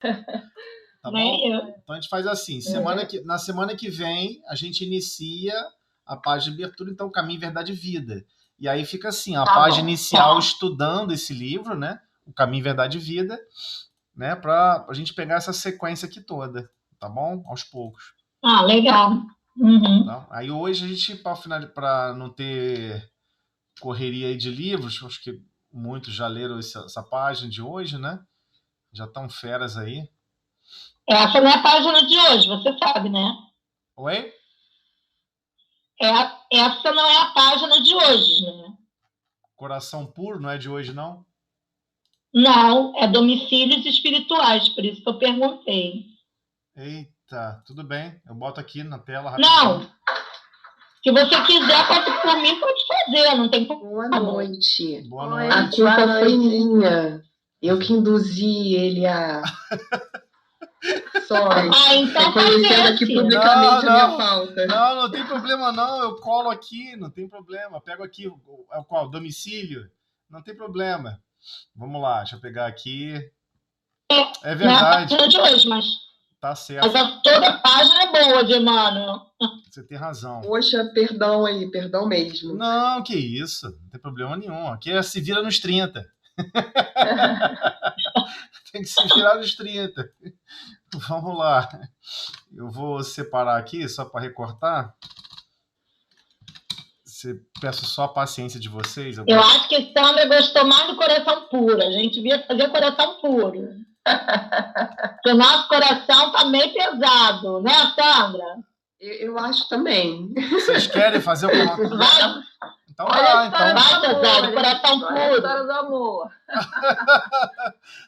Tá Nem bom? eu. Então a gente faz assim, na semana que vem a gente inicia a página de abertura, então Caminho, Verdade e Vida. E aí fica assim, a Tá página bom. inicial estudando esse livro, né? O Caminho, Verdade e Vida, né? Pra a gente pegar essa sequência aqui toda, tá bom? Aos poucos. Ah, legal. Uhum. Tá? Aí hoje a gente, para não ter correria aí de livros, acho que muitos já leram essa página de hoje, né? Já estão feras aí. Essa não é a página de hoje, você sabe, né? Oi? Essa não é a página de hoje, né? Coração Puro, não é de hoje, não? Não, é domicílios espirituais, por isso que eu perguntei. Eita, tudo bem. Eu boto aqui na tela rapidinho. Não, se você quiser, por mim, pode fazer, não tem Boa problema. noite. Boa A noite. culpa foi minha. Eu que induzi ele a... Sorry. Então reconhecendo aqui publicamente a minha falta. Não tem problema não. Eu colo aqui, não tem problema. Pego aqui, qual? Domicílio? Não tem problema. Vamos lá, deixa eu pegar aqui. É verdade. Não é a página de hoje, mas... Tá certo. Mas toda a página é boa de Emmanuel. Você tem razão. Poxa, perdão aí, perdão mesmo. Não, que isso. Não tem problema nenhum. Aqui é se vira nos 30. Tem que se virar nos 30. Vamos lá. Eu vou separar aqui só para recortar. Peço só a paciência de vocês. Eu acho que Sandra gostou mais do Coração Puro. A gente devia fazer Coração Puro. Porque o nosso coração tá meio pesado, né, Sandra? Eu acho também. Vocês querem fazer o coração? Vai. Então vai, então. Vai, Sandra, Coração Puro. História do amor.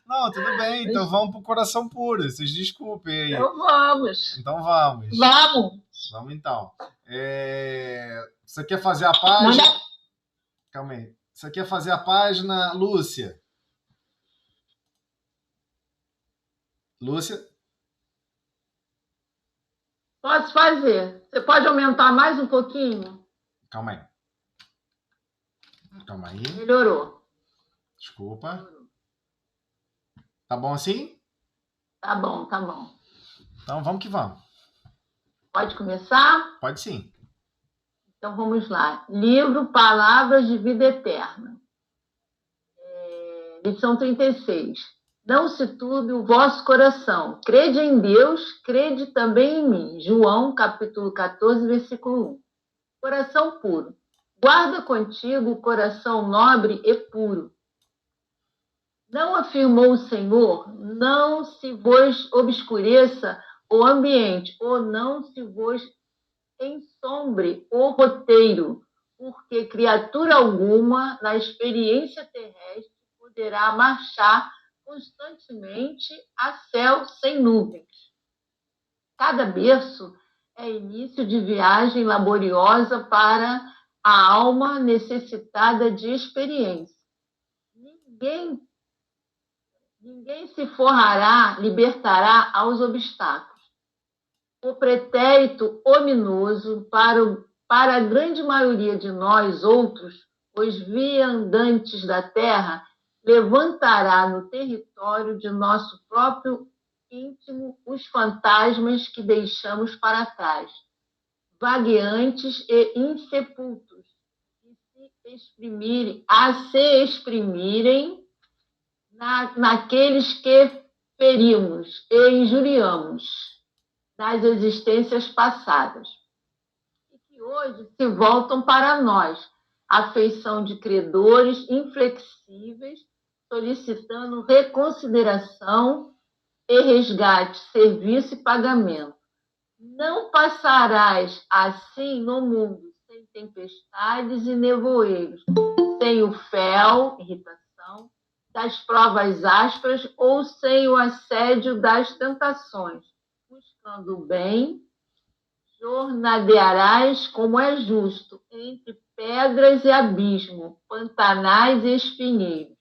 Não, tudo bem. Então vamos pro Coração Puro. Vocês desculpem aí. Então vamos. Então vamos. Vamos então. Você quer fazer a página? Calma aí. Você quer fazer a página, Lúcia? Lúcia? Posso fazer. Você pode aumentar mais um pouquinho? Calma aí. Melhorou. Desculpa. Tá bom assim? Tá bom, tá bom. Então vamos que vamos. Pode começar? Pode sim. Então vamos lá. Livro Palavras de Vida Eterna. Lição 36. Não se turbe o vosso coração. Crede em Deus, crede também em mim. João, capítulo 14, versículo 1. Coração puro. Guarda contigo o coração nobre e puro. Não afirmou o Senhor, não se vos obscureça o ambiente, ou não se vos ensombre o roteiro, porque criatura alguma na experiência terrestre poderá marchar constantemente a céu sem nuvens. Cada berço é início de viagem laboriosa para a alma necessitada de experiência. Ninguém se forrará, libertará aos obstáculos. O pretérito ominoso para a grande maioria de nós outros, os viandantes da terra, levantará no território de nosso próprio íntimo os fantasmas que deixamos para trás, vagueantes e insepultos, a se exprimirem naqueles que ferimos e injuriamos nas existências passadas, e que hoje se voltam para nós, à feição de credores inflexíveis, solicitando reconsideração e resgate, serviço e pagamento. Não passarás assim no mundo sem tempestades e nevoeiros, sem o fel, irritação, das provas ásperas ou sem o assédio das tentações. Buscando o bem, jornadearás como é justo, entre pedras e abismo, pantanais e espinheiros.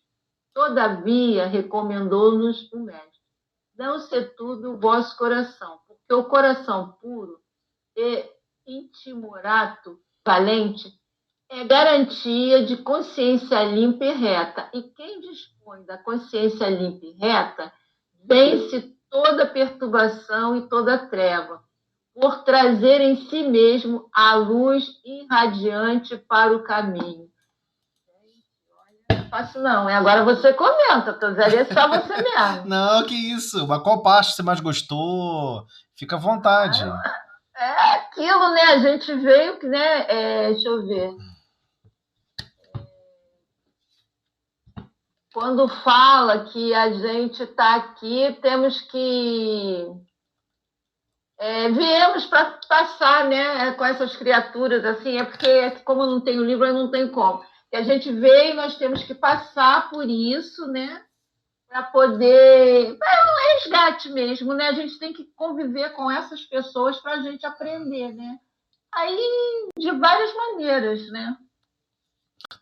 Todavia, recomendou-nos o Mestre, não se turbe o vosso coração, porque o coração puro e intimorato, valente, é garantia de consciência limpa e reta. E quem dispõe da consciência limpa e reta, bem se toda perturbação e toda treva, por trazer em si mesmo a luz irradiante para o caminho. Não é fácil não, e agora você comenta, que eu usaria só você mesmo. Não, que isso. Mas qual parte você mais gostou? Fica à vontade. É aquilo, né? A gente veio, né? Deixa eu ver. Quando fala que a gente está aqui, temos que... viemos para passar, né? Com essas criaturas, assim, é porque, como eu não tenho livro, eu não tenho como. E a gente veio, nós temos que passar por isso, né? Para poder... É um resgate mesmo, né? A gente tem que conviver com essas pessoas para a gente aprender, né? Aí, de várias maneiras, né?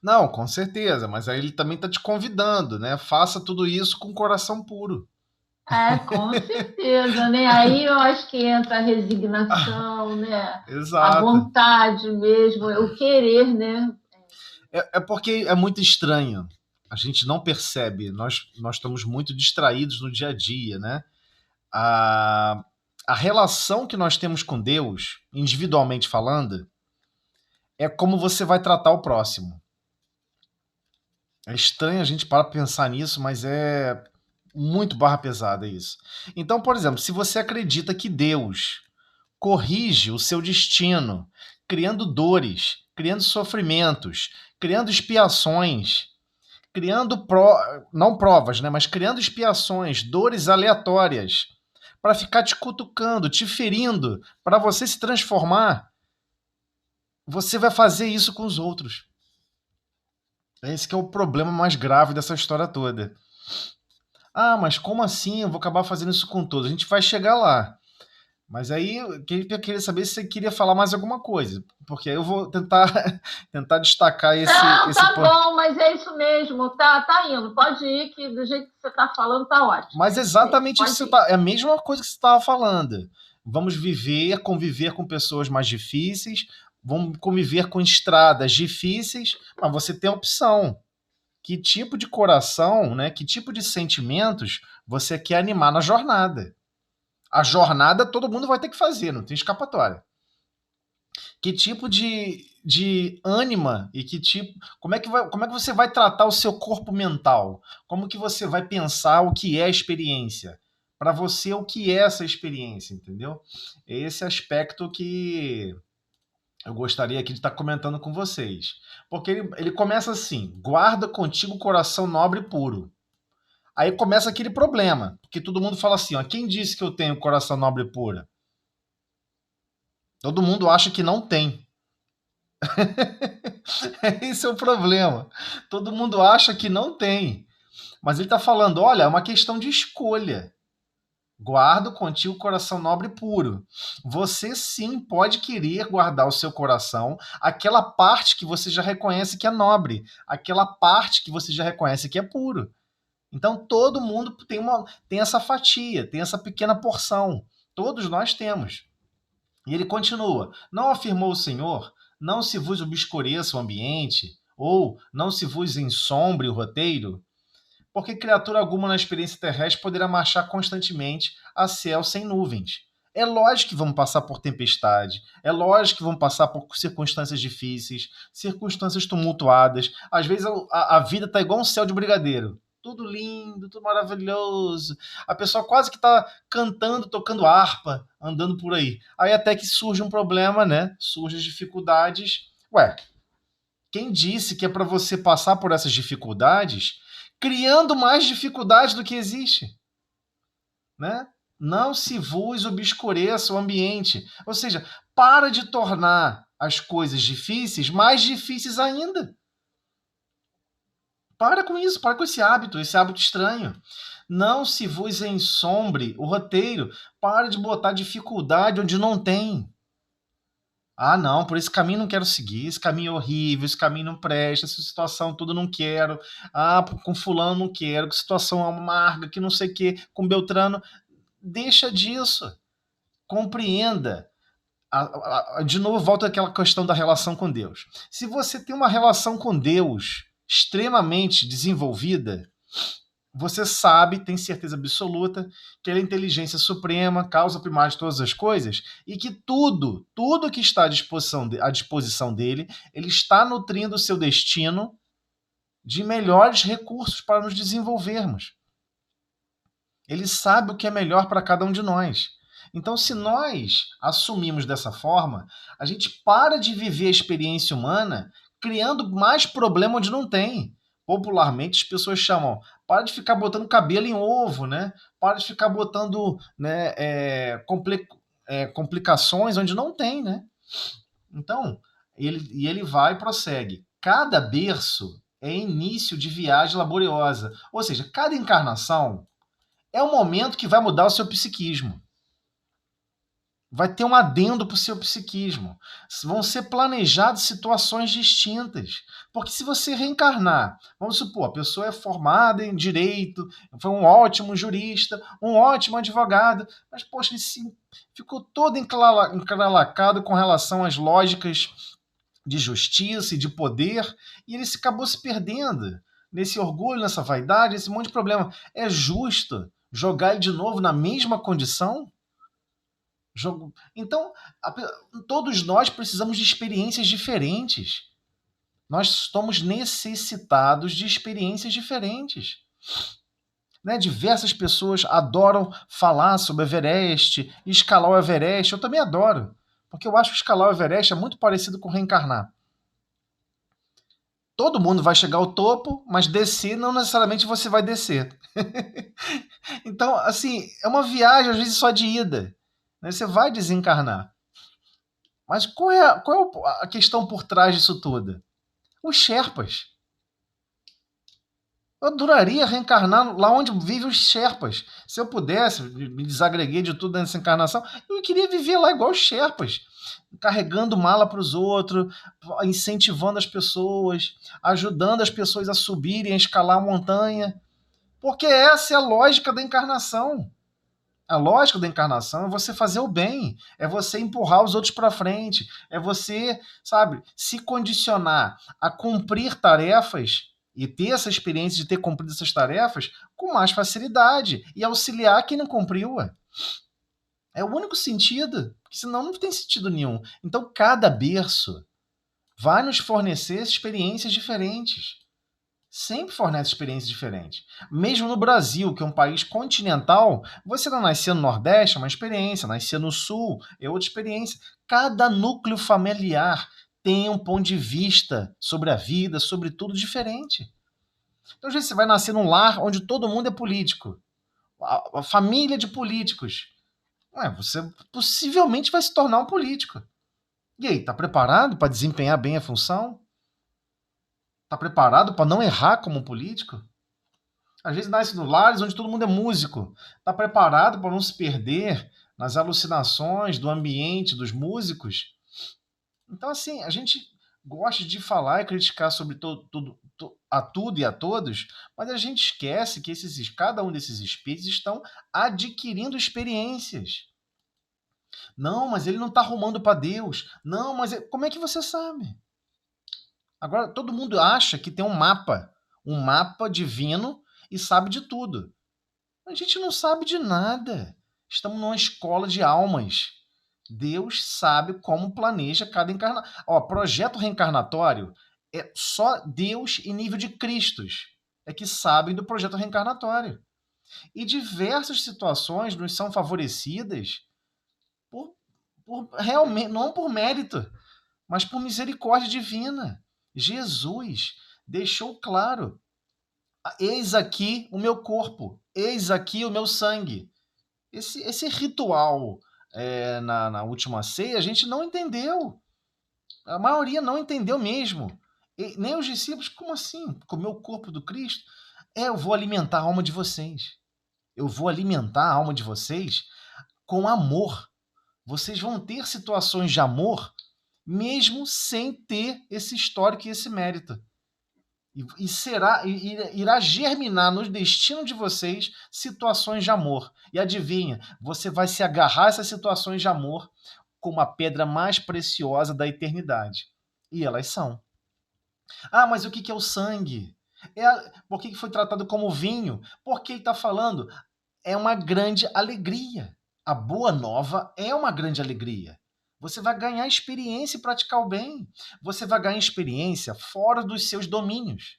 Não, com certeza, mas aí ele também está te convidando, né? Faça tudo isso com coração puro. Com certeza, né? Aí eu acho que entra a resignação, né? Exato. A vontade mesmo, o querer, né? É porque é muito estranho. A gente não percebe. Nós estamos muito distraídos no dia a dia, né? A relação que nós temos com Deus, individualmente falando, é como você vai tratar o próximo. É estranho a gente parar para pensar nisso, mas é muito barra pesada isso. Então, por exemplo, se você acredita que Deus corrige o seu destino, criando dores, criando sofrimentos, criando expiações, criando não provas, né, mas criando expiações, dores aleatórias, para ficar te cutucando, te ferindo, para você se transformar, você vai fazer isso com os outros. Esse que é o problema mais grave dessa história toda. Ah, mas como assim? Eu vou acabar fazendo isso com todos. A gente vai chegar lá. Mas aí eu queria saber se você queria falar mais alguma coisa. Porque aí eu vou tentar destacar esse... Não, esse tá ponto. bom, mas é isso mesmo. Tá indo. Pode ir, que do jeito que você tá falando, tá ótimo. Mas exatamente Pode isso ir. é a mesma coisa que você estava falando. Vamos conviver com pessoas mais difíceis, vamos conviver com estradas difíceis, mas você tem a opção. Que tipo de coração, né? Que tipo de sentimentos você quer animar na jornada? A jornada todo mundo vai ter que fazer, não tem escapatória. Que tipo de ânima e que tipo, como é que você vai tratar o seu corpo mental? Como que você vai pensar o que é a experiência? Para você, o que é essa experiência, entendeu? É esse aspecto que eu gostaria aqui de estar comentando com vocês. Porque ele começa assim: guarda contigo o coração nobre e puro. Aí começa aquele problema, porque todo mundo fala assim, ó, quem disse que eu tenho coração nobre e puro? Todo mundo acha que não tem. Esse é o problema. Todo mundo acha que não tem. Mas ele está falando, olha, é uma questão de escolha. Guardo contigo o coração nobre e puro. Você sim pode querer guardar o seu coração, aquela parte que você já reconhece que é nobre, aquela parte que você já reconhece que é puro. Então todo mundo tem essa fatia, tem essa pequena porção. Todos nós temos. E ele continua: não afirmou o Senhor, não se vos obscureça o ambiente, ou não se vos ensombre o roteiro, porque criatura alguma na experiência terrestre poderá marchar constantemente a céu sem nuvens. É lógico que vamos passar por tempestade, é lógico que vamos passar por circunstâncias difíceis, circunstâncias tumultuadas. Às vezes a vida está igual um céu de brigadeiro. Tudo lindo, tudo maravilhoso. A pessoa quase que está cantando, tocando harpa, andando por aí. Aí até que surge um problema, né? Surgem as dificuldades. Ué, quem disse que é para você passar por essas dificuldades criando mais dificuldades do que existe? Né? Não se vos obscureça o ambiente. Ou seja, para de tornar as coisas difíceis mais difíceis ainda. Para com isso, para com esse hábito estranho. Não se vos ensombre o roteiro. Para de botar dificuldade onde não tem. Ah, não, por esse caminho não quero seguir, esse caminho é horrível, esse caminho não presta, essa situação tudo não quero. Ah, com fulano não quero, que situação amarga, que não sei o quê, com Beltrano. Deixa disso. Compreenda. De novo, volta àquela questão da relação com Deus. Se você tem uma relação com Deus extremamente desenvolvida, você sabe, tem certeza absoluta, que ele é a inteligência suprema, causa primária de todas as coisas, e que tudo que está à disposição dele, ele está nutrindo o seu destino de melhores recursos para nos desenvolvermos. Ele sabe o que é melhor para cada um de nós. Então, se nós assumimos dessa forma, a gente para de viver a experiência humana criando mais problema onde não tem. Popularmente, as pessoas chamam, para de ficar botando cabelo em ovo, né? Para de ficar botando, né, complicações onde não tem, né? Então, ele vai e prossegue. Cada berço é início de viagem laboriosa. Ou seja, cada encarnação é um momento que vai mudar o seu psiquismo. Vai ter um adendo para o seu psiquismo. Vão ser planejadas situações distintas. Porque se você reencarnar, vamos supor, a pessoa é formada em direito, foi um ótimo jurista, um ótimo advogado, mas, poxa, ele ficou todo encralacado com relação às lógicas de justiça e de poder, e ele acabou se perdendo nesse orgulho, nessa vaidade, esse monte de problema. É justo jogar ele de novo na mesma condição? Então, todos nós precisamos de experiências diferentes. Nós estamos necessitados de experiências diferentes. Né? Diversas pessoas adoram falar sobre o Everest, escalar o Everest. Eu também adoro, porque eu acho que escalar o Everest é muito parecido com reencarnar. Todo mundo vai chegar ao topo, mas descer não necessariamente você vai descer. Então, assim, é uma viagem às vezes só de ida. Né? Você vai desencarnar. Mas qual é a questão por trás disso tudo? Os Sherpas. Eu adoraria reencarnar lá onde vivem os Sherpas. Se eu pudesse, me desagreguei de tudo nessa encarnação, eu queria viver lá igual os Sherpas, carregando mala para os outros, incentivando as pessoas, ajudando as pessoas a subirem, a escalar a montanha. Porque essa é a lógica da encarnação. A lógica da encarnação é você fazer o bem, é você empurrar os outros para frente, é você, sabe, se condicionar a cumprir tarefas e ter essa experiência de ter cumprido essas tarefas com mais facilidade e auxiliar quem não cumpriu. É o único sentido, porque senão não tem sentido nenhum. Então, cada berço vai nos fornecer experiências diferentes. Sempre fornece experiências diferentes. Mesmo no Brasil, que é um país continental, você não nascer no Nordeste é uma experiência, nascer no Sul é outra experiência. Cada núcleo familiar tem um ponto de vista sobre a vida, sobre tudo diferente. Então, às vezes, você vai nascer num lar onde todo mundo é político, a família de políticos. Você possivelmente vai se tornar um político. E aí, está preparado para desempenhar bem a função? Está preparado para não errar como político? Às vezes nasce no lares onde todo mundo é músico. Está preparado para não se perder nas alucinações do ambiente dos músicos? Então, assim, a gente gosta de falar e criticar sobre tudo e a todos, mas a gente esquece que cada um desses espíritos estão adquirindo experiências. Não, mas ele não está arrumando para Deus. Não, mas como é que você sabe? Agora, todo mundo acha que tem um mapa divino e sabe de tudo. A gente não sabe de nada. Estamos numa escola de almas. Deus sabe como planeja cada encarnação. Projeto reencarnatório é só Deus e nível de Cristos é que sabem do projeto reencarnatório. E diversas situações nos são favorecidas realmente, não por mérito, mas por misericórdia divina. Jesus deixou claro: eis aqui o meu corpo, eis aqui o meu sangue. Esse ritual na última ceia a gente não entendeu. A maioria não entendeu mesmo. Nem os discípulos. Como assim? Comer o corpo do Cristo? Eu vou alimentar a alma de vocês. Eu vou alimentar a alma de vocês com amor. Vocês vão ter situações de amor mesmo sem ter esse histórico e esse mérito. Irá germinar no destino de vocês situações de amor. E adivinha, você vai se agarrar a essas situações de amor como a pedra mais preciosa da eternidade. E elas são. Mas o que é o sangue? Por que foi tratado como vinho? Porque ele está falando, é uma grande alegria. A boa nova é uma grande alegria. Você vai ganhar experiência e praticar o bem. Você vai ganhar experiência fora dos seus domínios.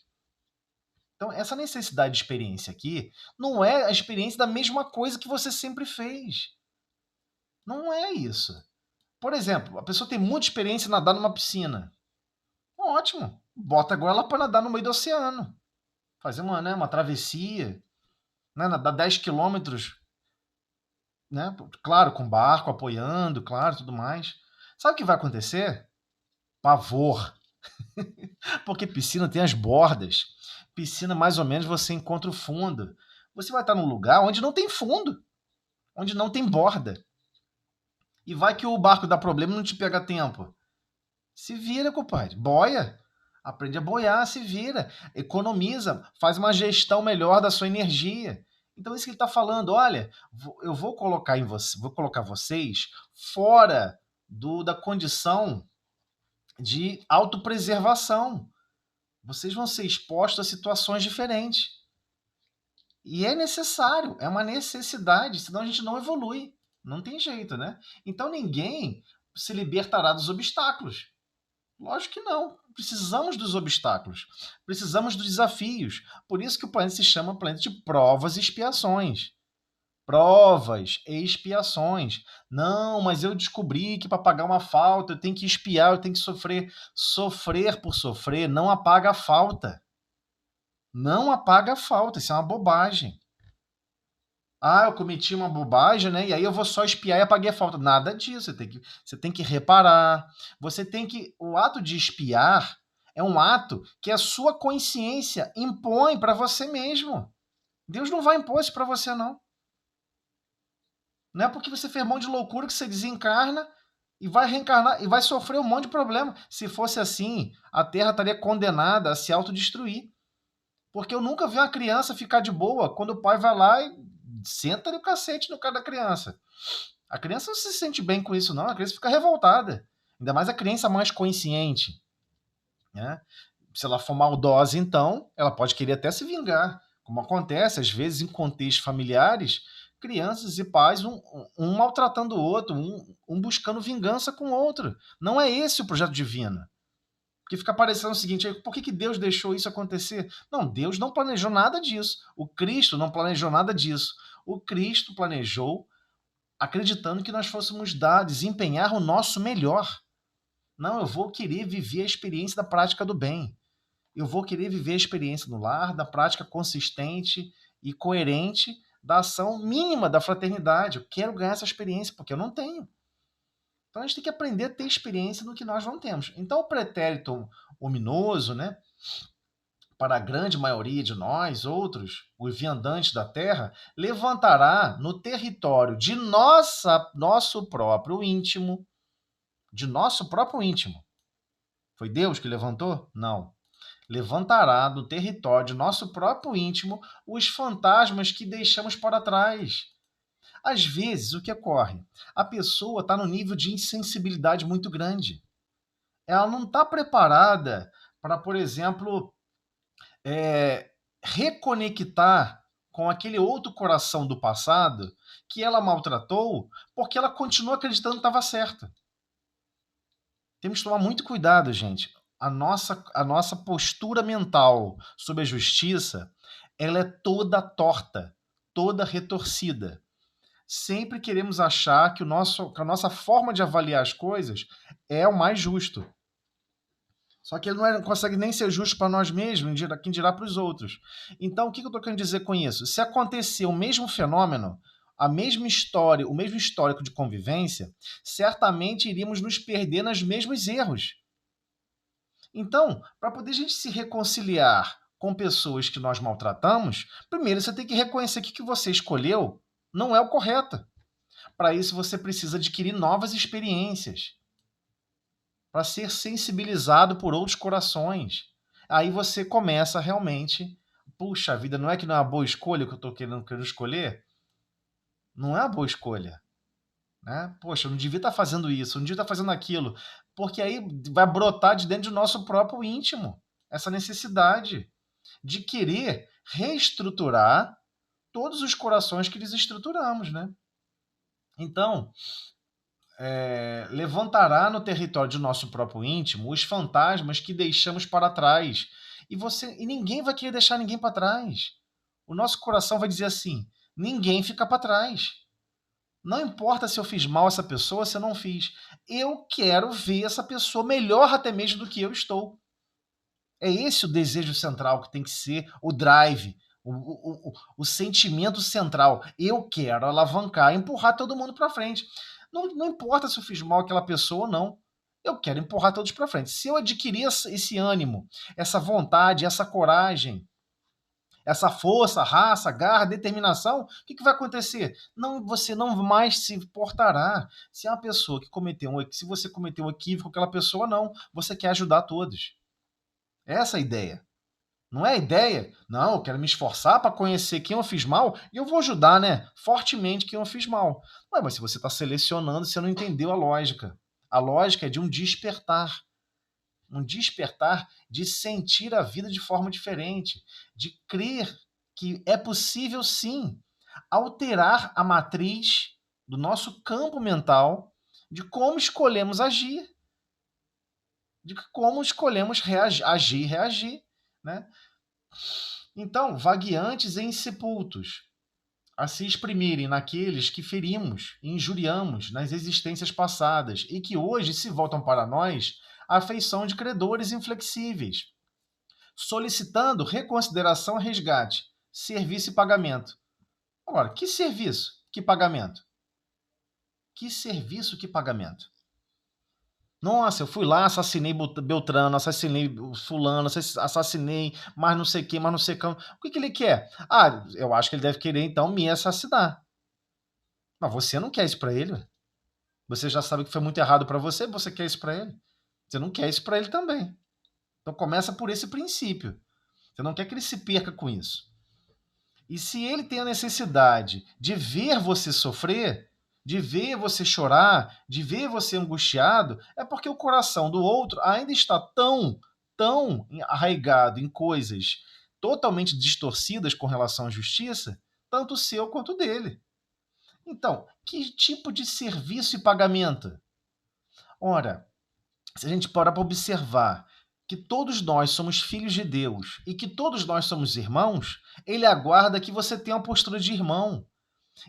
Então, essa necessidade de experiência aqui não é a experiência da mesma coisa que você sempre fez. Não é isso. Por exemplo, a pessoa tem muita experiência em nadar numa piscina. Ótimo. Bota agora ela para nadar no meio do oceano. Fazer uma travessia, né? Nadar 10 quilômetros, né? Claro, com barco apoiando, claro, tudo mais. Sabe o que vai acontecer? Pavor. Porque piscina tem as bordas. Piscina, mais ou menos, você encontra o fundo. Você vai estar num lugar onde não tem fundo, onde não tem borda. E vai que o barco dá problema e não te pega a tempo. Se vira, compadre. Boia. Aprende a boiar, se vira. Economiza, faz uma gestão melhor da sua energia. Então, isso que ele está falando, olha, eu vou colocar vocês fora da condição de autopreservação. Vocês vão ser expostos a situações diferentes. E é necessário, é uma necessidade, senão a gente não evolui. Não tem jeito, né? Então ninguém se libertará dos obstáculos. Lógico que não. Precisamos dos obstáculos. Precisamos dos desafios. Por isso que o planeta se chama planeta de provas e expiações. Provas e expiações. Não, mas eu descobri que para pagar uma falta eu tenho que expiar, eu tenho que sofrer. Sofrer por sofrer não apaga a falta. Não apaga a falta. Isso é uma bobagem. Ah, eu cometi uma bobagem, né? E aí eu vou só expiar e apaguei a falta. Nada disso. Você tem que reparar. O ato de expiar é um ato que a sua consciência impõe para você mesmo. Deus não vai impor isso para você, não. Não é porque você fez um monte de loucura que você desencarna e vai reencarnar e vai sofrer um monte de problema. Se fosse assim, a Terra estaria condenada a se autodestruir. Porque eu nunca vi uma criança ficar de boa quando o pai vai lá e senta-lhe o cacete no cara da criança. A criança não se sente bem com isso, não. A criança fica revoltada. Ainda mais a criança mais consciente. Né? Se ela for maldosa, então, ela pode querer até se vingar. Como acontece, às vezes, em contextos familiares, crianças e pais, um maltratando o outro, um buscando vingança com o outro. Não é esse o projeto divino. Porque fica parecendo o seguinte, por que Deus deixou isso acontecer? Não, Deus não planejou nada disso. O Cristo não planejou nada disso. O Cristo planejou acreditando que nós fôssemos desempenhar o nosso melhor. Não, eu vou querer viver a experiência da prática do bem. Eu vou querer viver a experiência no lar, da prática consistente e coerente da ação mínima da fraternidade. Eu quero ganhar essa experiência, porque eu não tenho. Então a gente tem que aprender a ter experiência no que nós não temos. Então o pretérito ominoso, né, para a grande maioria de nós, outros, os viandantes da terra, levantará no território de nosso próprio íntimo, de nosso próprio íntimo. Foi Deus que levantou? Não. Levantará do território de nosso próprio íntimo os fantasmas que deixamos para trás. Às vezes, o que ocorre? A pessoa está no nível de insensibilidade muito grande. Ela não está preparada para, por exemplo, reconectar com aquele outro coração do passado que ela maltratou, porque ela continua acreditando que estava certa. Temos que tomar muito cuidado, gente. A nossa postura mental sobre a justiça, ela é toda torta, toda retorcida. Sempre queremos achar que a nossa forma de avaliar as coisas é o mais justo. Só que ele não consegue nem ser justo para nós mesmos, quem dirá para os outros. Então, o que eu estou querendo dizer com isso? Se acontecer o mesmo fenômeno, a mesma história, o mesmo histórico de convivência, certamente iríamos nos perder nos mesmos erros. Então, para poder a gente se reconciliar com pessoas que nós maltratamos, primeiro você tem que reconhecer que o que você escolheu não é o correto. Para isso, você precisa adquirir novas experiências. Para ser sensibilizado por outros corações. Aí você começa realmente... Puxa vida, não é que não é uma boa escolha que eu estou querendo escolher? Não é uma boa escolha. Né? Poxa, eu não devia estar fazendo isso, eu não devia estar fazendo aquilo. Porque aí vai brotar de dentro do nosso próprio íntimo essa necessidade. de querer reestruturar todos os corações que desestruturamos, né? Então, levantará no território de nosso próprio íntimo os fantasmas que deixamos para trás. E ninguém vai querer deixar ninguém para trás. O nosso coração vai dizer assim: ninguém fica para trás. Não importa se eu fiz mal a essa pessoa, se eu não fiz. Eu quero ver essa pessoa melhor até mesmo do que eu estou. É esse o desejo central que tem que ser o drive, o sentimento central. Eu quero alavancar, empurrar todo mundo para frente. Não importa se eu fiz mal àquela pessoa ou não. Eu quero empurrar todos para frente. Se eu adquirir esse ânimo, essa vontade, essa coragem, essa força, raça, garra, determinação, o que vai acontecer? Você não mais se importará se é uma pessoa que se você cometeu um equívoco com aquela pessoa, não. Você quer ajudar todos. Essa é a ideia. Não é a ideia? Não, eu quero me esforçar para conhecer quem eu fiz mal e eu vou ajudar, né? Fortemente quem eu fiz mal. Ué, mas se você está selecionando, você não entendeu a lógica. A lógica é de um despertar. Um despertar de sentir a vida de forma diferente. De crer que é possível, sim, alterar a matriz do nosso campo mental de como escolhemos agir. De como escolhemos agir e reagir, né? Então, vagueantes e insepultos, a se exprimirem naqueles que ferimos e injuriamos nas existências passadas e que hoje se voltam para nós à feição de credores inflexíveis, solicitando reconsideração e resgate, serviço e pagamento. Agora, que serviço? Que pagamento? Que serviço? Que pagamento? Nossa, eu fui lá, assassinei Beltrano, assassinei fulano, assassinei mais não sei quem, mais não sei quem. O que ele quer? Ah, eu acho que ele deve querer, então, me assassinar. Mas você não quer isso pra ele. Você já sabe que foi muito errado pra você, você quer isso pra ele. Você não quer isso pra ele também. Então começa por esse princípio. Você não quer que ele se perca com isso. E se ele tem a necessidade de ver você sofrer, de ver você chorar, de ver você angustiado, é porque o coração do outro ainda está tão arraigado em coisas totalmente distorcidas com relação à justiça, tanto o seu quanto o dele. Então, que tipo de serviço e pagamento? Ora, se a gente parar para observar que todos nós somos filhos de Deus e que todos nós somos irmãos, ele aguarda que você tenha uma postura de irmão.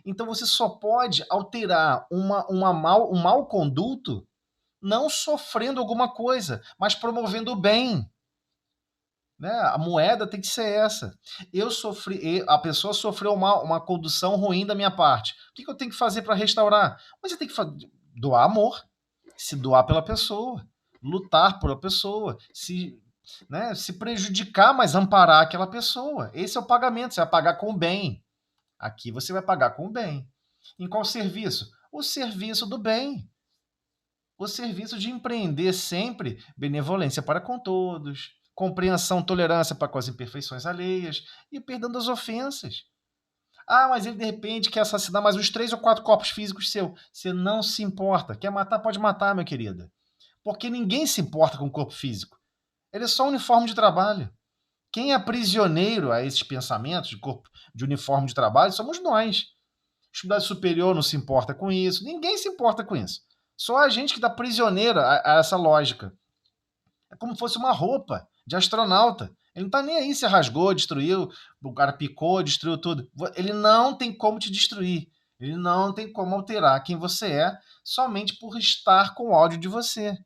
Então você só pode alterar um mau conduto não sofrendo alguma coisa, mas promovendo o bem. Né? A moeda tem que ser essa. A pessoa sofreu uma condução ruim da minha parte. O que eu tenho que fazer para restaurar? Mas você tem que doar amor, se doar pela pessoa, lutar pela pessoa, se prejudicar, mas amparar aquela pessoa. Esse é o pagamento, você vai pagar com o bem. Aqui você vai pagar com o bem. Em qual serviço? O serviço do bem. O serviço de empreender sempre benevolência para com todos, compreensão, tolerância para com as imperfeições alheias e perdão das ofensas. Ah, mas ele de repente quer assassinar mais uns 3 ou 4 corpos físicos seu. Você não se importa. Quer matar, pode matar, minha querida. Porque ninguém se importa com o corpo físico. Ele é só um uniforme de trabalho. Quem é prisioneiro a esses pensamentos de uniforme de trabalho somos nós. A estudante superior não se importa com isso. Ninguém se importa com isso. Só a gente que dá prisioneiro a essa lógica. É como se fosse uma roupa de astronauta. Ele não está nem aí se rasgou, destruiu, o cara picou, destruiu tudo. Ele não tem como te destruir. Ele não tem como alterar quem você é somente por estar com ódio de você.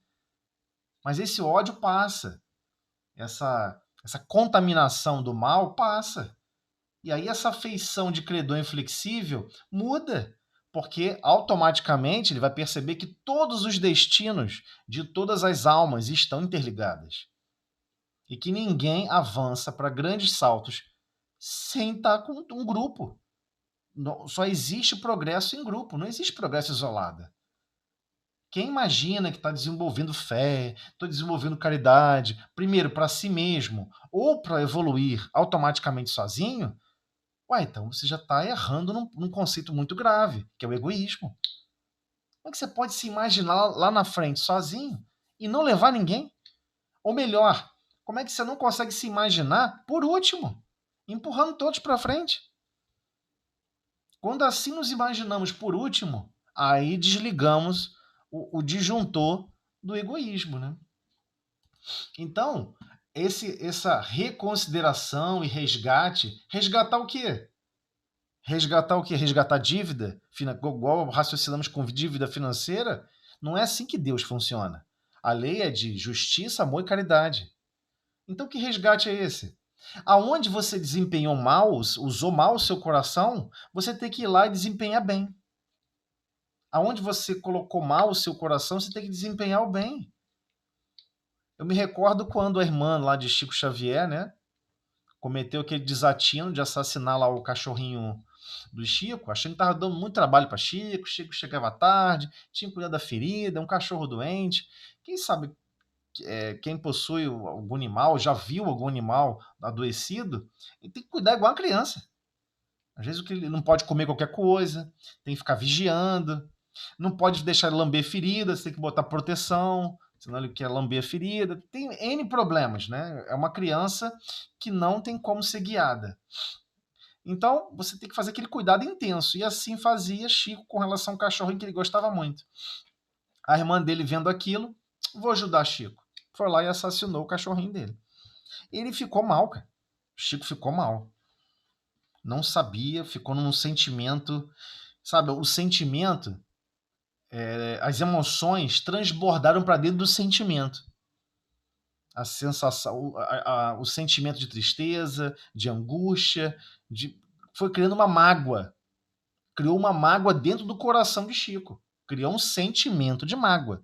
Mas esse ódio passa. Essa contaminação do mal passa. E aí essa feição de credor inflexível muda, porque automaticamente ele vai perceber que todos os destinos de todas as almas estão interligadas. E que ninguém avança para grandes saltos sem estar com um grupo. Só existe progresso em grupo, não existe progresso isolado. Quem imagina que está desenvolvendo fé, está desenvolvendo caridade, primeiro para si mesmo, ou para evoluir automaticamente sozinho, então você já está errando num conceito muito grave, que é o egoísmo. Como é que você pode se imaginar lá na frente sozinho e não levar ninguém? Ou melhor, Como é que você não consegue se imaginar por último, empurrando todos para frente? Quando assim nos imaginamos por último, aí desligamos o disjuntor do egoísmo, né? Então, essa reconsideração e resgatar o quê? Resgatar o quê? Resgatar dívida? Igual raciocinamos com dívida financeira? Não é assim que Deus funciona. A lei é de justiça, amor e caridade. Então, que resgate é esse? Aonde você desempenhou mal, usou mal o seu coração, você tem que ir lá e desempenhar bem. Aonde você colocou mal o seu coração, você tem que desempenhar o bem. Eu me recordo quando a irmã lá de Chico Xavier, né, cometeu aquele desatino de assassinar lá o cachorrinho do Chico, achando que estava dando muito trabalho para Chico. Chico chegava tarde, tinha que cuidar da ferida, um cachorro doente. Quem sabe quem possui algum animal, já viu algum animal adoecido, ele tem que cuidar igual a criança. Às vezes ele não pode comer qualquer coisa, tem que ficar vigiando, não pode deixar ele lamber feridas, tem que botar proteção, senão ele quer lamber a ferida. Tem N problemas, né? É uma criança que não tem como ser guiada. Então, você tem que fazer aquele cuidado intenso. E assim fazia Chico com relação ao cachorrinho que ele gostava muito. A irmã dele vendo aquilo, vou ajudar Chico. Foi lá e assassinou o cachorrinho dele. Ele ficou mal, cara. Chico ficou mal. Não sabia, ficou num sentimento. Sabe, o sentimento, as emoções transbordaram para dentro do sentimento. A sensação, o sentimento de tristeza, de angústia, foi criando uma mágoa. Criou uma mágoa dentro do coração de Chico. Criou um sentimento de mágoa.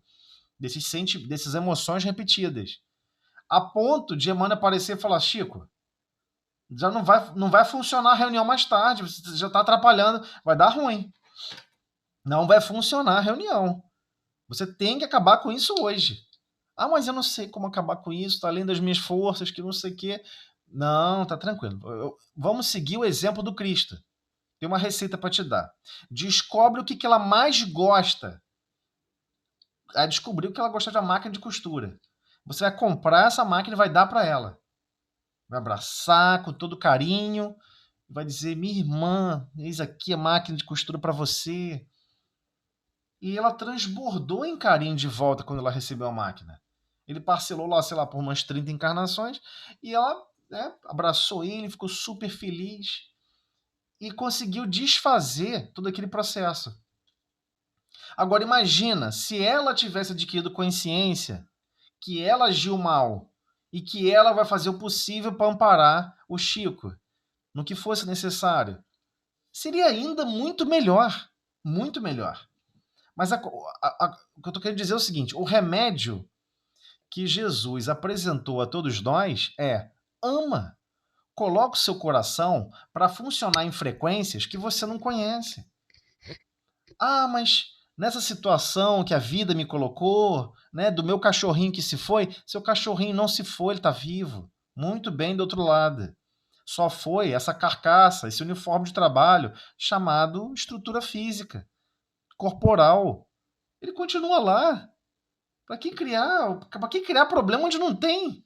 Dessas emoções repetidas. A ponto de Emmanuel aparecer e falar: Chico, já não vai funcionar a reunião mais tarde, você já está atrapalhando, vai dar ruim. Não vai funcionar a reunião. Você tem que acabar com isso hoje. Ah, mas eu não sei como acabar com isso, está além das minhas forças, que não sei o quê. Não, tá tranquilo. Vamos seguir o exemplo do Cristo. Tem uma receita para te dar. Descobre o que ela mais gosta. Aí descobriu que ela gosta da máquina de costura. Você vai comprar essa máquina e vai dar para ela. Vai abraçar com todo carinho. Vai dizer: minha irmã, eis aqui a máquina de costura para você. E ela transbordou em carinho de volta quando ela recebeu a máquina. Ele parcelou lá, sei lá, por umas 30 encarnações. E ela abraçou ele, ficou super feliz. E conseguiu desfazer todo aquele processo. Agora imagina, se ela tivesse adquirido consciência que ela agiu mal e que ela vai fazer o possível para amparar o Chico no que fosse necessário. Seria ainda muito melhor. Muito melhor. Mas o que eu estou querendo dizer é o seguinte: o remédio que Jesus apresentou a todos nós é: ama. Coloque o seu coração para funcionar em frequências que você não conhece. Ah, mas nessa situação que a vida me colocou, né, do meu cachorrinho que se foi, seu cachorrinho não se foi, ele está vivo. Muito bem do outro lado. Só foi essa carcaça, esse uniforme de trabalho chamado estrutura física, corporal. Ele continua lá. Para que criar problema onde não tem?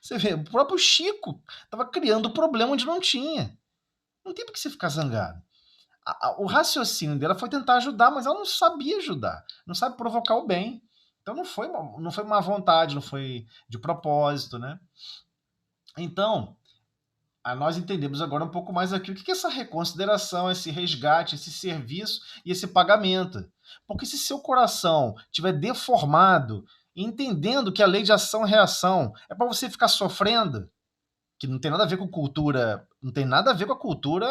Você vê, o próprio Chico estava criando problema onde não tinha. Não tem por que você ficar zangado. O raciocínio dela foi tentar ajudar, mas ela não sabia ajudar. Não sabe provocar o bem. Então não foi má vontade, não foi de propósito, né? Então, nós entendemos agora um pouco mais aqui o que é essa reconsideração, esse resgate, esse serviço e esse pagamento. Porque se seu coração estiver deformado, entendendo que a lei de ação e reação é para você ficar sofrendo, que não tem nada a ver com cultura, não tem nada a ver com a cultura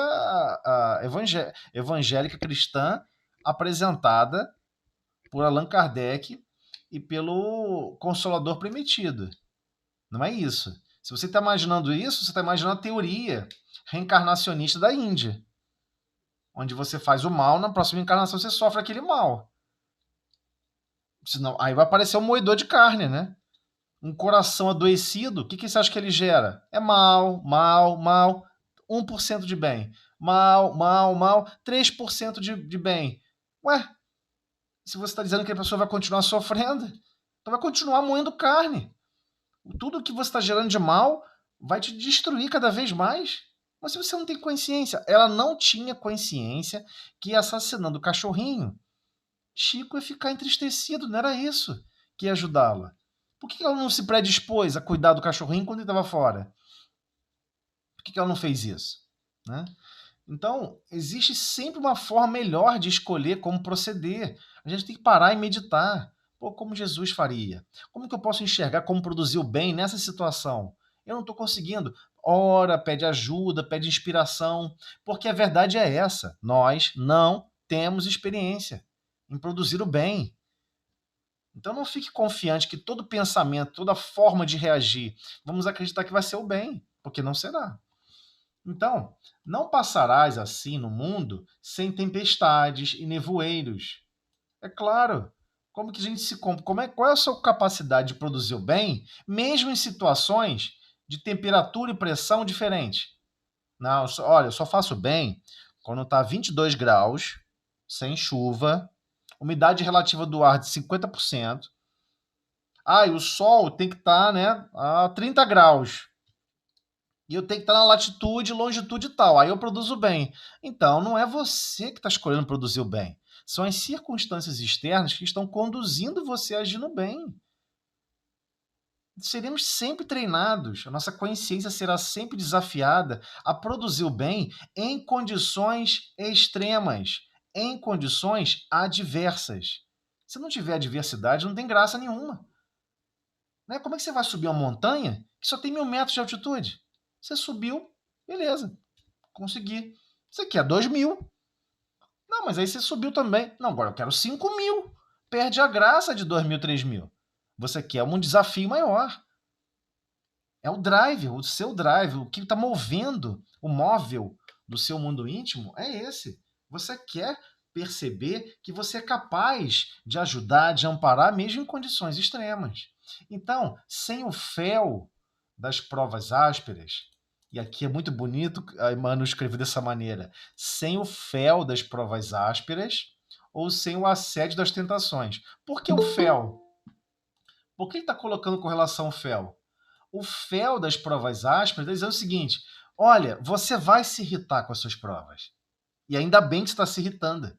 evangélica cristã apresentada por Allan Kardec e pelo Consolador Prometido. Não é isso. Se você está imaginando isso, você está imaginando a teoria reencarnacionista da Índia, onde você faz o mal, na próxima encarnação você sofre aquele mal. Senão, aí vai aparecer um moedor de carne, né? Um coração adoecido, o que você acha que ele gera? É mal, 1% de bem. Mal, 3% de bem. Ué, se você está dizendo que a pessoa vai continuar sofrendo, então vai continuar moendo carne. Tudo que você está gerando de mal vai te destruir cada vez mais. Mas se você não tem consciência, ela não tinha consciência que assassinando o cachorrinho, Chico ia ficar entristecido, não era isso que ia ajudá-la. Por que ela não se predispôs a cuidar do cachorrinho quando ele estava fora? Por que ela não fez isso? Né? Então, existe sempre uma forma melhor de escolher como proceder. A gente tem que parar e meditar. Pô, como Jesus faria? Como que eu posso enxergar como produzir o bem nessa situação? Eu não estou conseguindo. Ora, pede ajuda, pede inspiração, porque a verdade é essa. Nós não temos experiência em produzir o bem. Então não fique confiante que todo pensamento, toda forma de reagir, vamos acreditar que vai ser o bem, porque não será. Então, não passarás assim no mundo sem tempestades e nevoeiros. É claro. Como que a gente se qual é a sua capacidade de produzir o bem, mesmo em situações de temperatura e pressão diferentes? Não, olha, eu só faço bem quando está 22 graus, sem chuva, umidade relativa do ar de 50%. Ah, e o sol tem que estar, né, a 30 graus. E eu tenho que estar na latitude, longitude tal. Aí eu produzo bem. Então, não é você que está escolhendo produzir o bem. São as circunstâncias externas que estão conduzindo você a agir no bem. Seremos sempre treinados, a nossa consciência será sempre desafiada a produzir o bem em condições extremas, em condições adversas. Se não tiver adversidade, não tem graça nenhuma. Né? Como é que você vai subir uma montanha que só tem 1.000 metros de altitude? Você subiu, beleza, consegui. Você quer 2.000. Não, mas aí você subiu também. Não, agora eu quero 5.000. Perde a graça de 2.000, 3.000. Você quer um desafio maior. É o drive, o seu drive, o que está movendo, o móvel do seu mundo íntimo é esse. Você quer perceber que você é capaz de ajudar, de amparar, mesmo em condições extremas. Então, sem o fel das provas ásperas, e aqui é muito bonito a Emmanuel escrever dessa maneira, sem o fel das provas ásperas ou sem o assédio das tentações. Por que o fel? Por que ele está colocando com relação ao fel? O fel das provas ásperas está dizendo o seguinte: olha, você vai se irritar com as suas provas. E ainda bem que você está se irritando.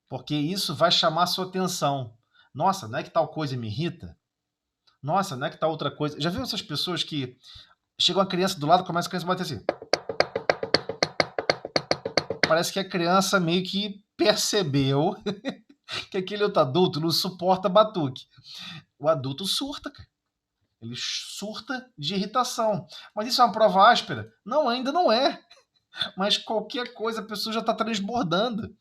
Porque isso vai chamar a sua atenção. Nossa, não é que tal coisa me irrita? Nossa, não é que tal outra coisa. Já viu essas pessoas que chega uma criança do lado, começa a criança a bater assim? Parece que a criança meio que percebeu que aquele outro adulto não suporta batuque. O adulto surta, cara. Ele surta de irritação. Mas isso é uma prova áspera? Não, ainda não é. Mas qualquer coisa a pessoa já está transbordando.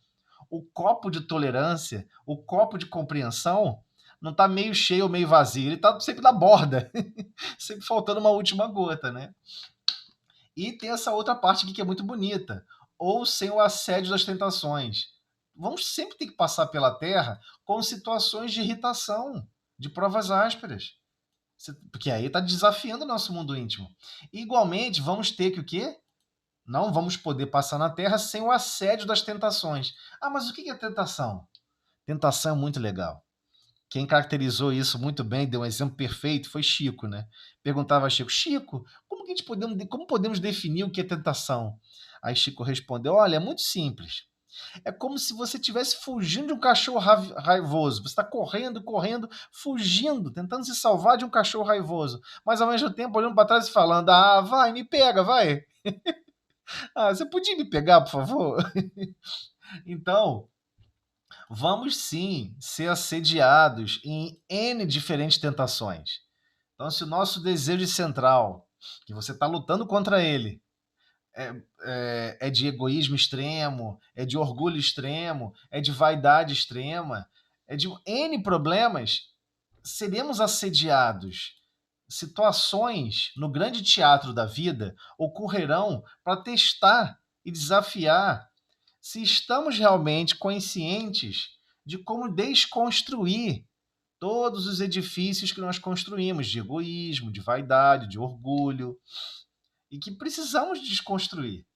O copo de tolerância, o copo de compreensão, não está meio cheio ou meio vazio. Ele está sempre na borda. Sempre faltando uma última gota, né? E tem essa outra parte aqui que é muito bonita. Ou sem o assédio das tentações. Vamos sempre ter que passar pela Terra com situações de irritação, de provas ásperas. Porque aí está desafiando o nosso mundo íntimo. Igualmente, vamos ter que o quê? Não vamos poder passar na Terra sem o assédio das tentações. Ah, mas o que é tentação? Tentação é muito legal. Quem caracterizou isso muito bem, deu um exemplo perfeito, foi Chico, né? Perguntava a Chico: Chico, como podemos definir o que é tentação? Aí Chico respondeu: olha, é muito simples. É como se você estivesse fugindo de um cachorro raivoso. Você está correndo, correndo, fugindo, tentando se salvar de um cachorro raivoso. Mas ao mesmo tempo olhando para trás e falando: ah, vai, me pega, vai. Ah, você podia me pegar, por favor? Então, vamos sim ser assediados em N diferentes tentações. Então, se o nosso desejo central, que você está lutando contra ele, é de egoísmo extremo, é de orgulho extremo, é de vaidade extrema, é de N problemas, seremos assediados. Situações no grande teatro da vida ocorrerão para testar e desafiar se estamos realmente conscientes de como desconstruir todos os edifícios que nós construímos de egoísmo, de vaidade, de orgulho, e que precisamos desconstruir,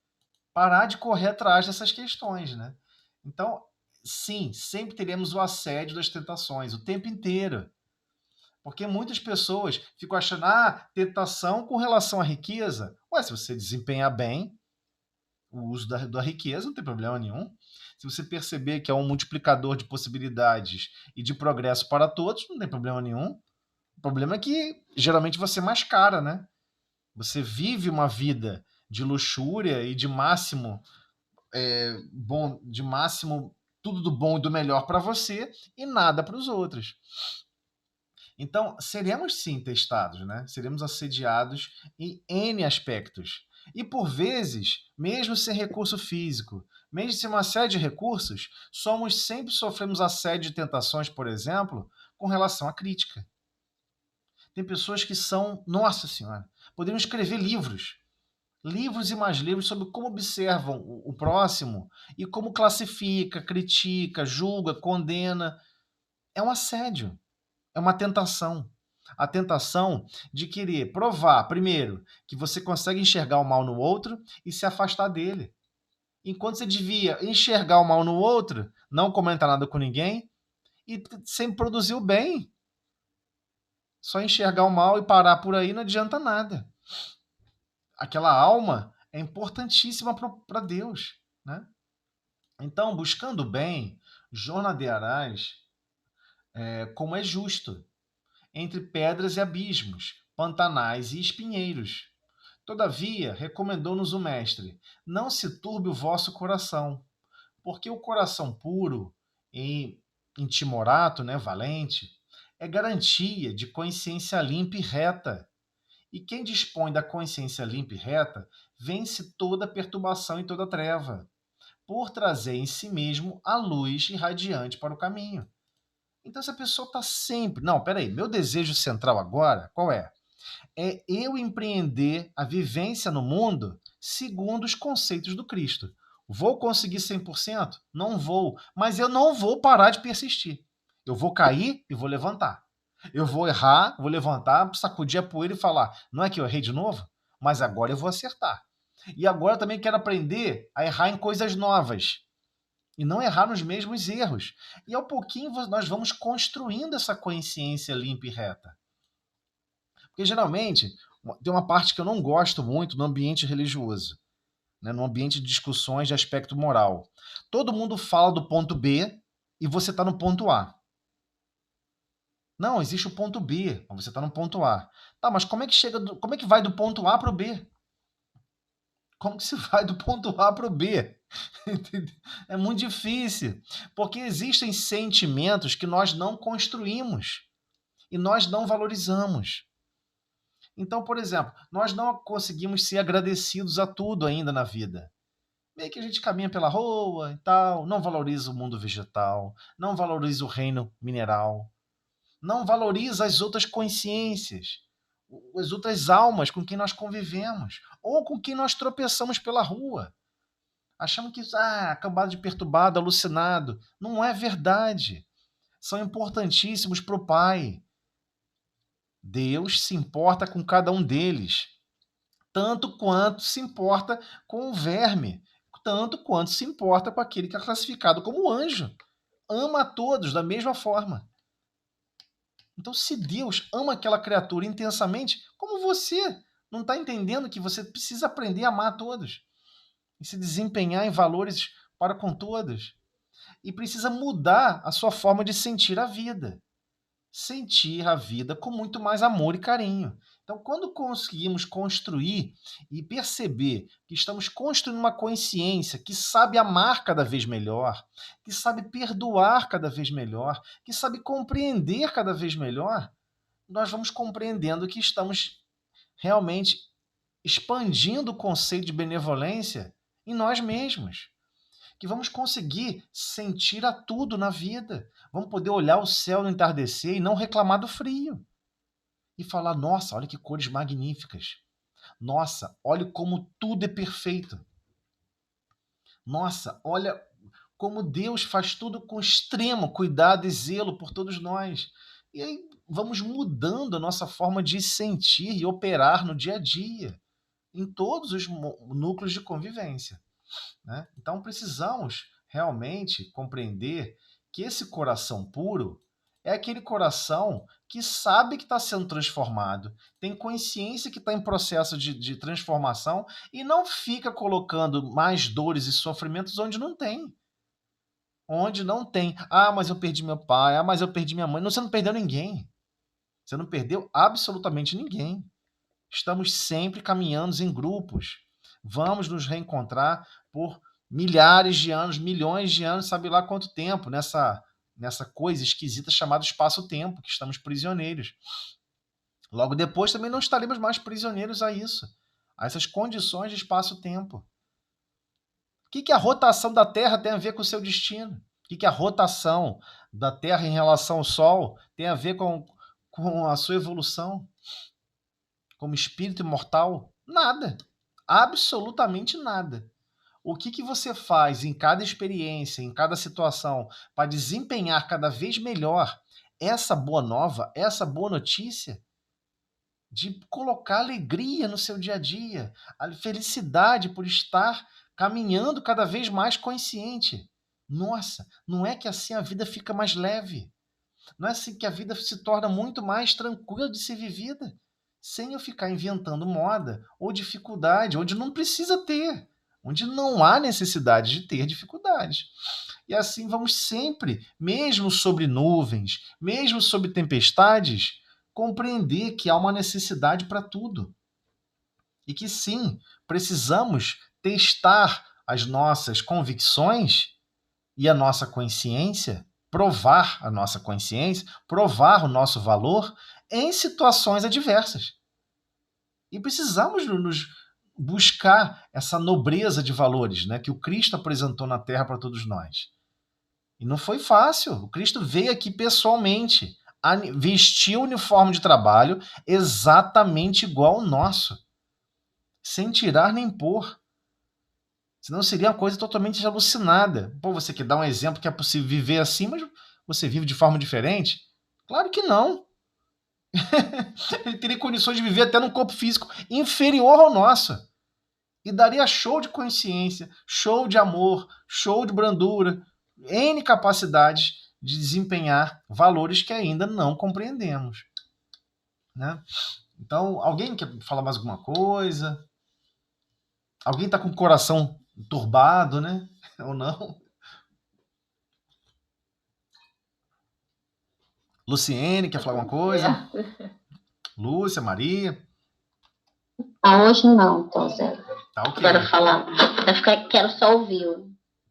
parar de correr atrás dessas questões, né? Então, sim, sempre teremos o assédio das tentações, o tempo inteiro. Porque muitas pessoas ficam achando, tentação com relação à riqueza. Ué, se você desempenhar bem o uso da riqueza, não tem problema nenhum. Se você perceber que é um multiplicador de possibilidades e de progresso para todos, não tem problema nenhum. O problema é que geralmente você mascara, né? Você vive uma vida de luxúria e de máximo tudo do bom e do melhor para você e nada para os outros. Então, seremos sim testados, né? Seremos assediados em N aspectos. E por vezes, mesmo sem recurso físico, mesmo sem uma série de recursos, sempre sofremos assédio e tentações, por exemplo, com relação à crítica. Tem pessoas que são, nossa senhora, poderiam escrever livros e mais livros sobre como observam o próximo e como classifica, critica, julga, condena. É um assédio. É uma tentação. A tentação de querer provar, primeiro, que você consegue enxergar o mal no outro e se afastar dele. Enquanto você devia enxergar o mal no outro, não comentar nada com ninguém e sempre produzir o bem. Só enxergar o mal e parar por aí não adianta nada. Aquela alma é importantíssima para Deus, né? Então, buscando o bem, jornadearás como é justo, entre pedras e abismos, pantanais e espinheiros. Todavia, recomendou-nos o Mestre, não se turbe o vosso coração, porque o coração puro e intimorato, né, valente, é garantia de consciência limpa e reta. E quem dispõe da consciência limpa e reta, vence toda perturbação e toda treva, por trazer em si mesmo a luz irradiante para o caminho. Então, se a pessoa está sempre... Não, peraí, meu desejo central agora, qual é? É eu empreender a vivência no mundo segundo os conceitos do Cristo. Vou conseguir 100%? Não vou, mas eu não vou parar de persistir. Eu vou cair e vou levantar. Eu vou errar, vou levantar, sacudir a poeira e falar, não é que eu errei de novo? Mas agora eu vou acertar. E agora eu também quero aprender a errar em coisas novas. E não errar nos mesmos erros. E ao pouquinho nós vamos construindo essa consciência limpa e reta. Porque geralmente tem uma parte que eu não gosto muito no ambiente religioso, né? No ambiente de discussões de aspecto moral. Todo mundo fala do ponto B e você está no ponto A. Não, existe o ponto B, mas você está no ponto A. Tá, mas como é que vai do ponto A para o B? Como que se vai do ponto A para o B? É muito difícil, porque existem sentimentos que nós não construímos e nós não valorizamos. Então, por exemplo, nós não conseguimos ser agradecidos a tudo ainda na vida. Meio que a gente caminha pela rua e tal, não valoriza o mundo vegetal, não valoriza o reino mineral, não valoriza as outras consciências, as outras almas com quem nós convivemos, ou com quem nós tropeçamos pela rua. Achamos que, acabado de perturbado, alucinado. Não é verdade. São importantíssimos para o Pai. Deus se importa com cada um deles, tanto quanto se importa com o verme, tanto quanto se importa com aquele que é classificado como anjo. Ama a todos da mesma forma. Então, se Deus ama aquela criatura intensamente, como você não está entendendo que você precisa aprender a amar a todos e se desempenhar em valores para com todos, e precisa mudar a sua forma de sentir a vida. Sentir a vida com muito mais amor e carinho. Então, quando conseguimos construir e perceber que estamos construindo uma consciência que sabe amar cada vez melhor, que sabe perdoar cada vez melhor, que sabe compreender cada vez melhor, nós vamos compreendendo que estamos realmente expandindo o conceito de benevolência em nós mesmos. Que vamos conseguir sentir a tudo na vida. Vamos poder olhar o céu no entardecer e não reclamar do frio. E falar, nossa, olha que cores magníficas. Nossa, olha como tudo é perfeito. Nossa, olha como Deus faz tudo com extremo cuidado e zelo por todos nós. E aí vamos mudando a nossa forma de sentir e operar no dia a dia, em todos os núcleos de convivência. Né? Então precisamos realmente compreender que esse coração puro É aquele coração que sabe que está sendo transformado, tem consciência que está em processo de transformação e não fica colocando mais dores e sofrimentos onde não tem. Onde não tem. Ah, mas eu perdi meu pai. Ah, mas eu perdi minha mãe. Não, você não perdeu ninguém. Você não perdeu absolutamente ninguém. Estamos sempre caminhando em grupos. Vamos nos reencontrar por milhares de anos, milhões de anos, sabe lá quanto tempo, nessa coisa esquisita chamada espaço-tempo, que estamos prisioneiros. Logo depois também não estaremos mais prisioneiros a isso, a essas condições de espaço-tempo. O que a rotação da Terra tem a ver com o seu destino? O que a rotação da Terra em relação ao Sol tem a ver com a sua evolução? Como espírito imortal? Nada. Absolutamente nada. O que você faz em cada experiência, em cada situação, para desempenhar cada vez melhor essa boa nova, essa boa notícia, de colocar alegria no seu dia a dia, a felicidade por estar caminhando cada vez mais consciente. Nossa, não é que assim a vida fica mais leve. Não é assim que a vida se torna muito mais tranquila de ser vivida, sem eu ficar inventando moda ou dificuldade, onde não precisa ter, onde não há necessidade de ter dificuldades. E assim vamos sempre, mesmo sobre nuvens, mesmo sobre tempestades, compreender que há uma necessidade para tudo. E que sim, precisamos testar as nossas convicções e a nossa consciência, provar a nossa consciência, provar o nosso valor em situações adversas. E precisamos nos buscar essa nobreza de valores, né, que o Cristo apresentou na Terra para todos nós. E não foi fácil. O Cristo veio aqui pessoalmente, vestiu o uniforme de trabalho exatamente igual ao nosso, sem tirar nem pôr. Senão seria uma coisa totalmente alucinada. Pô, você quer dar um exemplo que é possível viver assim, mas você vive de forma diferente? Claro que não. Ele teria condições de viver até num corpo físico inferior ao nosso. E daria show de consciência, show de amor, show de brandura, N capacidades de desempenhar valores que ainda não compreendemos. Né? Então, alguém quer falar mais alguma coisa? Alguém está com o coração turbado, né? Ou não? Luciene, quer falar alguma coisa? Lúcia, Maria? Hoje não, tô zero. Tá ok. Quero falar. Quero só ouvir.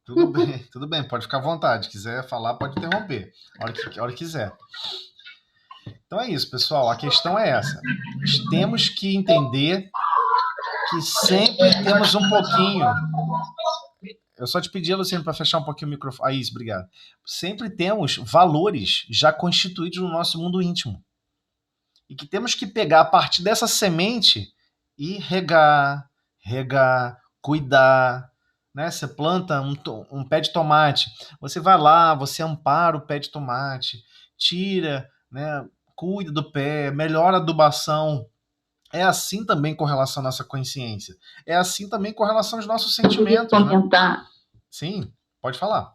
Tudo bem, pode ficar à vontade. Quiser falar, pode interromper. A hora que quiser. Então é isso, pessoal. A questão é essa. Temos que entender que sempre temos um pouquinho. Eu só te pedi, Luciano, para fechar um pouquinho o microfone. Isso, obrigado. Sempre temos valores já constituídos no nosso mundo íntimo. E que temos que pegar a partir dessa semente e regar, cuidar. Né? Você planta um pé de tomate, você vai lá, você ampara o pé de tomate, tira, né? Cuida do pé, melhora a adubação. É assim também com relação à nossa consciência. É assim também com relação aos nossos sentimentos. Comentar. Né? Sim, pode falar.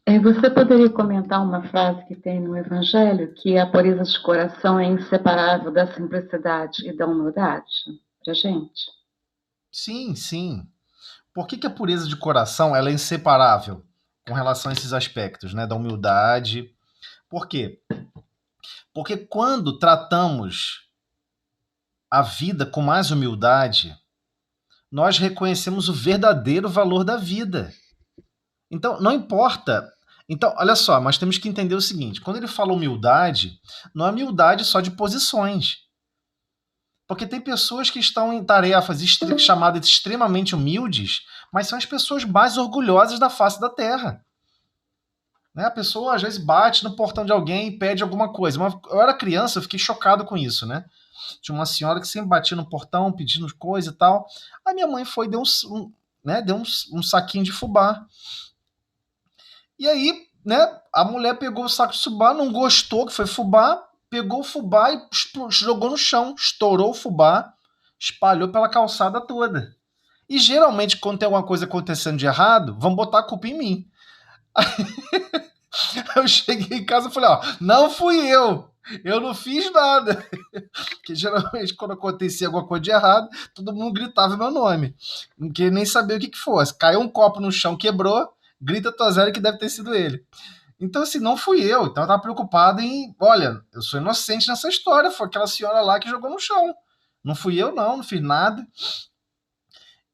Você poderia comentar uma frase que tem no Evangelho, que a pureza de coração é inseparável da simplicidade e da humildade, pra gente? Sim, sim. Por que a pureza de coração ela é inseparável com relação a esses aspectos, né, da humildade? Por quê? Porque quando tratamos a vida com mais humildade, nós reconhecemos o verdadeiro valor da vida. Então, não importa. Então, olha só, mas temos que entender o seguinte: quando ele fala humildade, não é humildade só de posições. Porque tem pessoas que estão em tarefas chamadas extremamente humildes, mas são as pessoas mais orgulhosas da face da Terra. Né? A pessoa, às vezes, bate no portão de alguém e pede alguma coisa. Eu era criança, eu fiquei chocado com isso, né? Tinha uma senhora que sempre batia no portão pedindo coisa e tal. A minha mãe foi e deu um saquinho de fubá. E aí, né, a mulher pegou o saco de fubá, não gostou que foi fubá, pegou o fubá e jogou no chão, estourou o fubá, espalhou pela calçada toda. E geralmente, quando tem alguma coisa acontecendo de errado, vão botar a culpa em mim. Eu cheguei em casa e falei, ó, não fui eu não fiz nada. Porque geralmente quando acontecia alguma coisa de errado, todo mundo gritava meu nome. Não queria nem saber o que que fosse. Caiu um copo no chão, quebrou, grita Tozelli que deve ter sido ele. Então, assim, não fui eu. Então eu tava preocupado em, olha, eu sou inocente nessa história, foi aquela senhora lá que jogou no chão. Não fui eu, não fiz nada.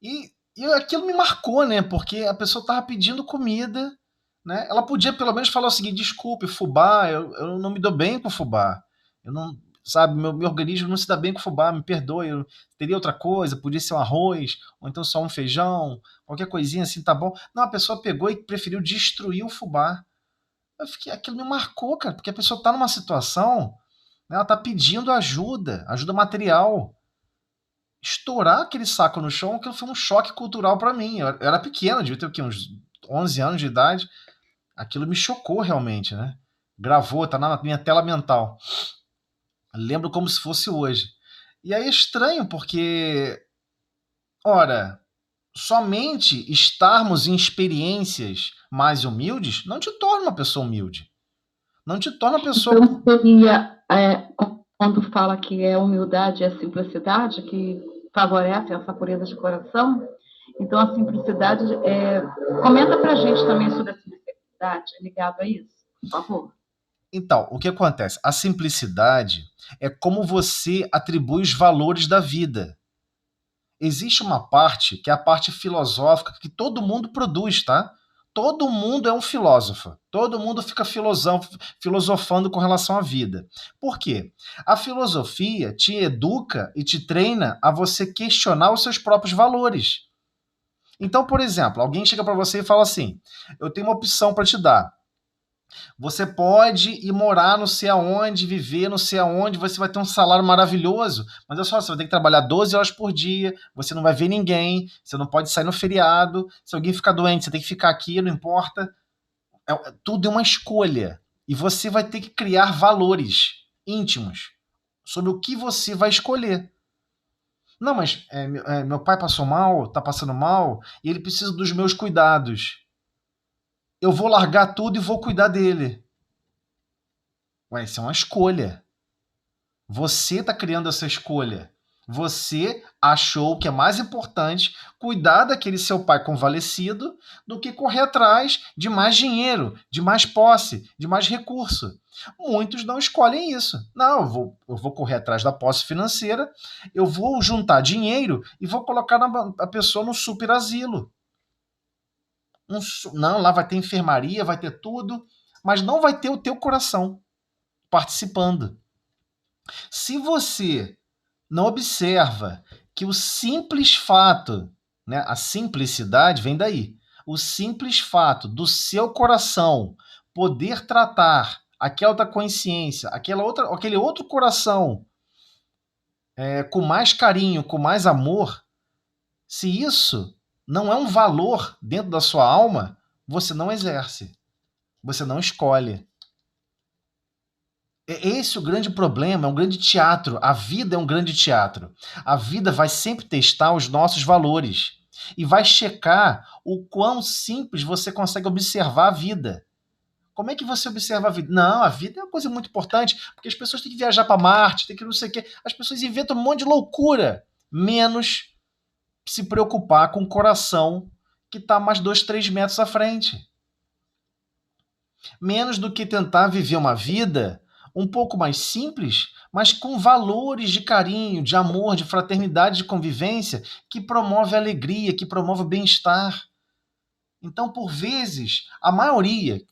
E aquilo me marcou, né? Porque a pessoa tava pedindo comida, né? Ela podia pelo menos falar o seguinte: desculpe, fubá, eu não me dou bem com fubá. Eu não, sabe, meu organismo não se dá bem com fubá, me perdoe. Eu teria outra coisa, podia ser um arroz, ou então só um feijão, qualquer coisinha assim, tá bom. Não, a pessoa pegou e preferiu destruir o fubá. Aquilo me marcou, cara, porque a pessoa tá numa situação, né, ela tá pedindo ajuda, ajuda material. Estourar aquele saco no chão, aquilo foi um choque cultural para mim. Eu era pequeno, devia ter o quê? Uns 11 anos de idade. Aquilo me chocou realmente, né? Gravou, tá na minha tela mental. Lembro como se fosse hoje. E aí é estranho, porque, ora, somente estarmos em experiências mais humildes não te torna uma pessoa humilde. Não te torna uma pessoa. Então seria, quando fala que é humildade e a simplicidade que favorece essa pureza de coração, então a simplicidade, comenta pra gente também sobre a simplicidade ligado a isso, por favor. Então, o que acontece? A simplicidade é como você atribui os valores da vida. Existe uma parte que é a parte filosófica que todo mundo produz, tá? Todo mundo é um filósofo. Todo mundo fica filosofando com relação à vida. Por quê? A filosofia te educa e te treina a você questionar os seus próprios valores. Então, por exemplo, alguém chega para você e fala assim: eu tenho uma opção para te dar. Você pode ir morar não sei aonde, viver não sei aonde, você vai ter um salário maravilhoso, mas olha só, você vai ter que trabalhar 12 horas por dia, você não vai ver ninguém, você não pode sair no feriado, se alguém ficar doente, você tem que ficar aqui, não importa. Tudo é uma escolha. E você vai ter que criar valores íntimos sobre o que você vai escolher. Não, mas meu pai passou mal, tá passando mal, e ele precisa dos meus cuidados. Eu vou largar tudo e vou cuidar dele. Ué, isso é uma escolha. Você está criando essa escolha. Você achou que é mais importante cuidar daquele seu pai convalescido do que correr atrás de mais dinheiro, de mais posse, de mais recurso. Muitos não escolhem isso. Não, eu vou correr atrás da posse financeira, eu vou juntar dinheiro e vou colocar a pessoa no super asilo. Não, lá vai ter enfermaria, vai ter tudo, mas não vai ter o teu coração participando. Se você não observa que o simples fato, né, a simplicidade vem daí, o simples fato do seu coração poder tratar aquela outra consciência, aquele outro coração com mais carinho, com mais amor, se isso não é um valor dentro da sua alma, você não exerce, você não escolhe. Esse é o grande problema, é um grande teatro. A vida é um grande teatro. A vida vai sempre testar os nossos valores e vai checar o quão simples você consegue observar a vida. Como é que você observa a vida? Não, a vida é uma coisa muito importante, porque as pessoas têm que viajar para Marte, tem que não sei o quê. As pessoas inventam um monte de loucura, menos se preocupar com o coração que está mais 2, 3 metros à frente. Menos do que tentar viver uma vida um pouco mais simples, mas com valores de carinho, de amor, de fraternidade, de convivência, que promove a alegria, que promove o bem-estar. Então, por vezes, a maioria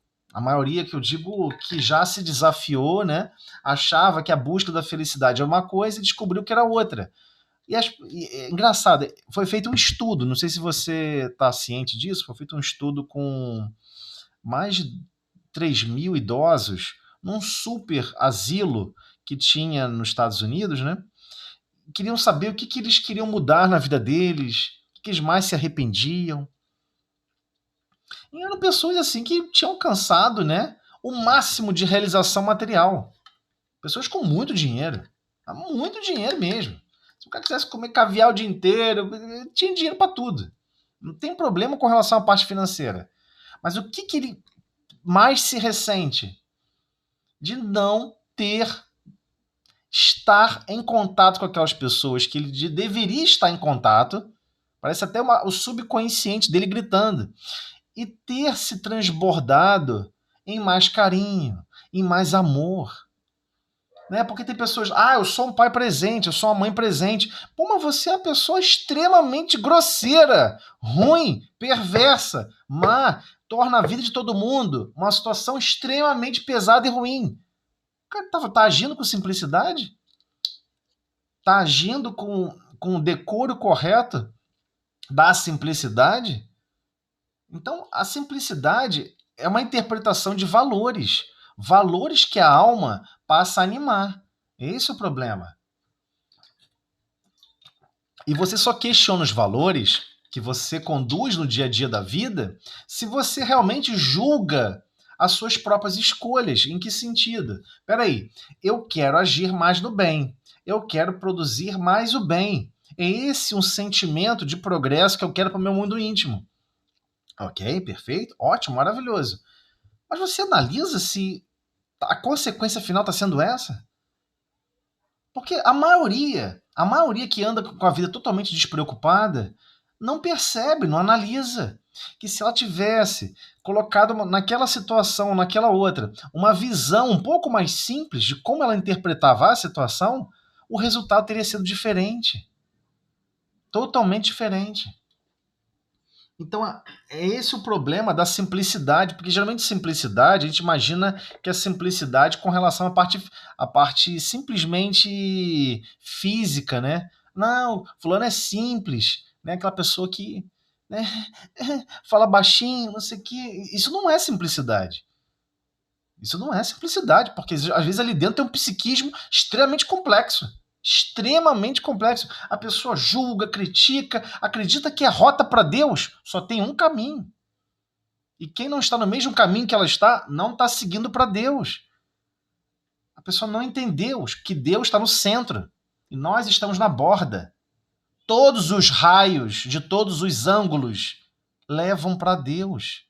que eu digo que já se desafiou, né, achava que a busca da felicidade é uma coisa e descobriu que era outra. Engraçado, foi feito um estudo, não sei se você está ciente disso, foi feito um estudo com mais de 3.000 idosos num super asilo que tinha nos Estados Unidos, né? Queriam saber o que eles queriam mudar na vida deles, o que eles mais se arrependiam. E eram pessoas assim que tinham alcançado, né, o máximo de realização material. Pessoas com muito dinheiro mesmo. Se o cara quisesse comer caviar o dia inteiro, tinha dinheiro para tudo. Não tem problema com relação à parte financeira. Mas o que ele mais se ressente? De não estar em contato com aquelas pessoas que ele deveria estar em contato, parece até o subconsciente dele gritando, e ter se transbordado em mais carinho, em mais amor. Né? Porque tem pessoas, eu sou um pai presente, eu sou uma mãe presente. Pô, mas você é uma pessoa extremamente grosseira, ruim, perversa, má, torna a vida de todo mundo uma situação extremamente pesada e ruim. O cara tá agindo com simplicidade? Tá agindo com o decoro correto da simplicidade? Então, a simplicidade é uma interpretação de valores. Valores que a alma passa a animar. Esse é o problema. E você só questiona os valores que você conduz no dia a dia da vida se você realmente julga as suas próprias escolhas. Em que sentido? Peraí, eu quero agir mais no bem. Eu quero produzir mais o bem. É esse um sentimento de progresso que eu quero para o meu mundo íntimo. Ok, perfeito, ótimo, maravilhoso. Mas você analisa se a consequência final está sendo essa? Porque a maioria que anda com a vida totalmente despreocupada, não percebe, não analisa que se ela tivesse colocado naquela situação, naquela outra, uma visão um pouco mais simples de como ela interpretava a situação, o resultado teria sido diferente. Totalmente diferente. Então, é esse o problema da simplicidade, porque geralmente simplicidade, a gente imagina que é simplicidade com relação à parte simplesmente física, né? Não, fulano é simples, né? Aquela pessoa que, né, fala baixinho, não sei o quê. Isso não é simplicidade. Isso não é simplicidade, porque às vezes ali dentro tem um psiquismo extremamente complexo. Extremamente complexo. A pessoa julga, critica, acredita que a rota para Deus só tem um caminho. E quem não está no mesmo caminho que ela está, não está seguindo para Deus. A pessoa não entendeu que Deus está no centro e nós estamos na borda. Todos os raios de todos os ângulos levam para Deus.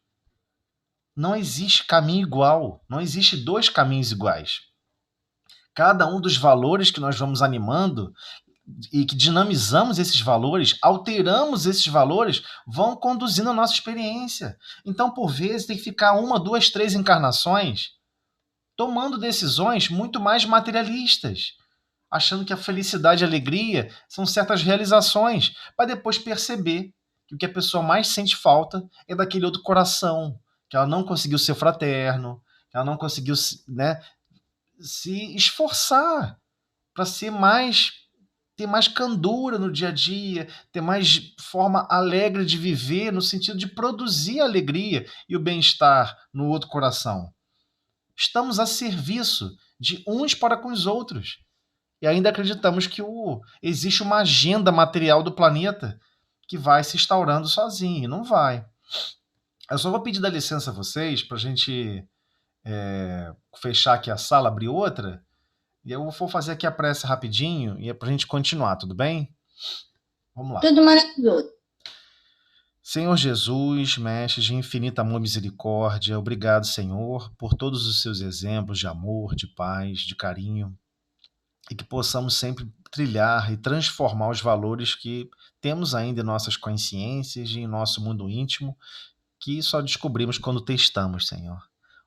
Não existe caminho igual. Não existe dois caminhos iguais. Cada um dos valores que nós vamos animando e que dinamizamos esses valores, alteramos esses valores, vão conduzindo a nossa experiência. Então, por vezes, tem que ficar 1, 2, 3 encarnações tomando decisões muito mais materialistas, achando que a felicidade e a alegria são certas realizações, para depois perceber que o que a pessoa mais sente falta é daquele outro coração, que ela não conseguiu ser fraterno, que ela não conseguiu, né, se esforçar para ter mais candura no dia a dia, ter mais forma alegre de viver, no sentido de produzir a alegria e o bem-estar no outro coração. Estamos a serviço de uns para com os outros. E ainda acreditamos que existe uma agenda material do planeta que vai se instaurando sozinho. Não vai. Eu só vou pedir da licença a vocês para a gente fechar aqui a sala, abrir outra. E eu vou fazer aqui a prece rapidinho e é para a gente continuar, tudo bem? Vamos lá. Tudo maravilhoso. Senhor Jesus, mestre de infinita amor e misericórdia, obrigado, Senhor, por todos os seus exemplos de amor, de paz, de carinho, e que possamos sempre trilhar e transformar os valores que temos ainda em nossas consciências e em nosso mundo íntimo, que só descobrimos quando testamos, Senhor.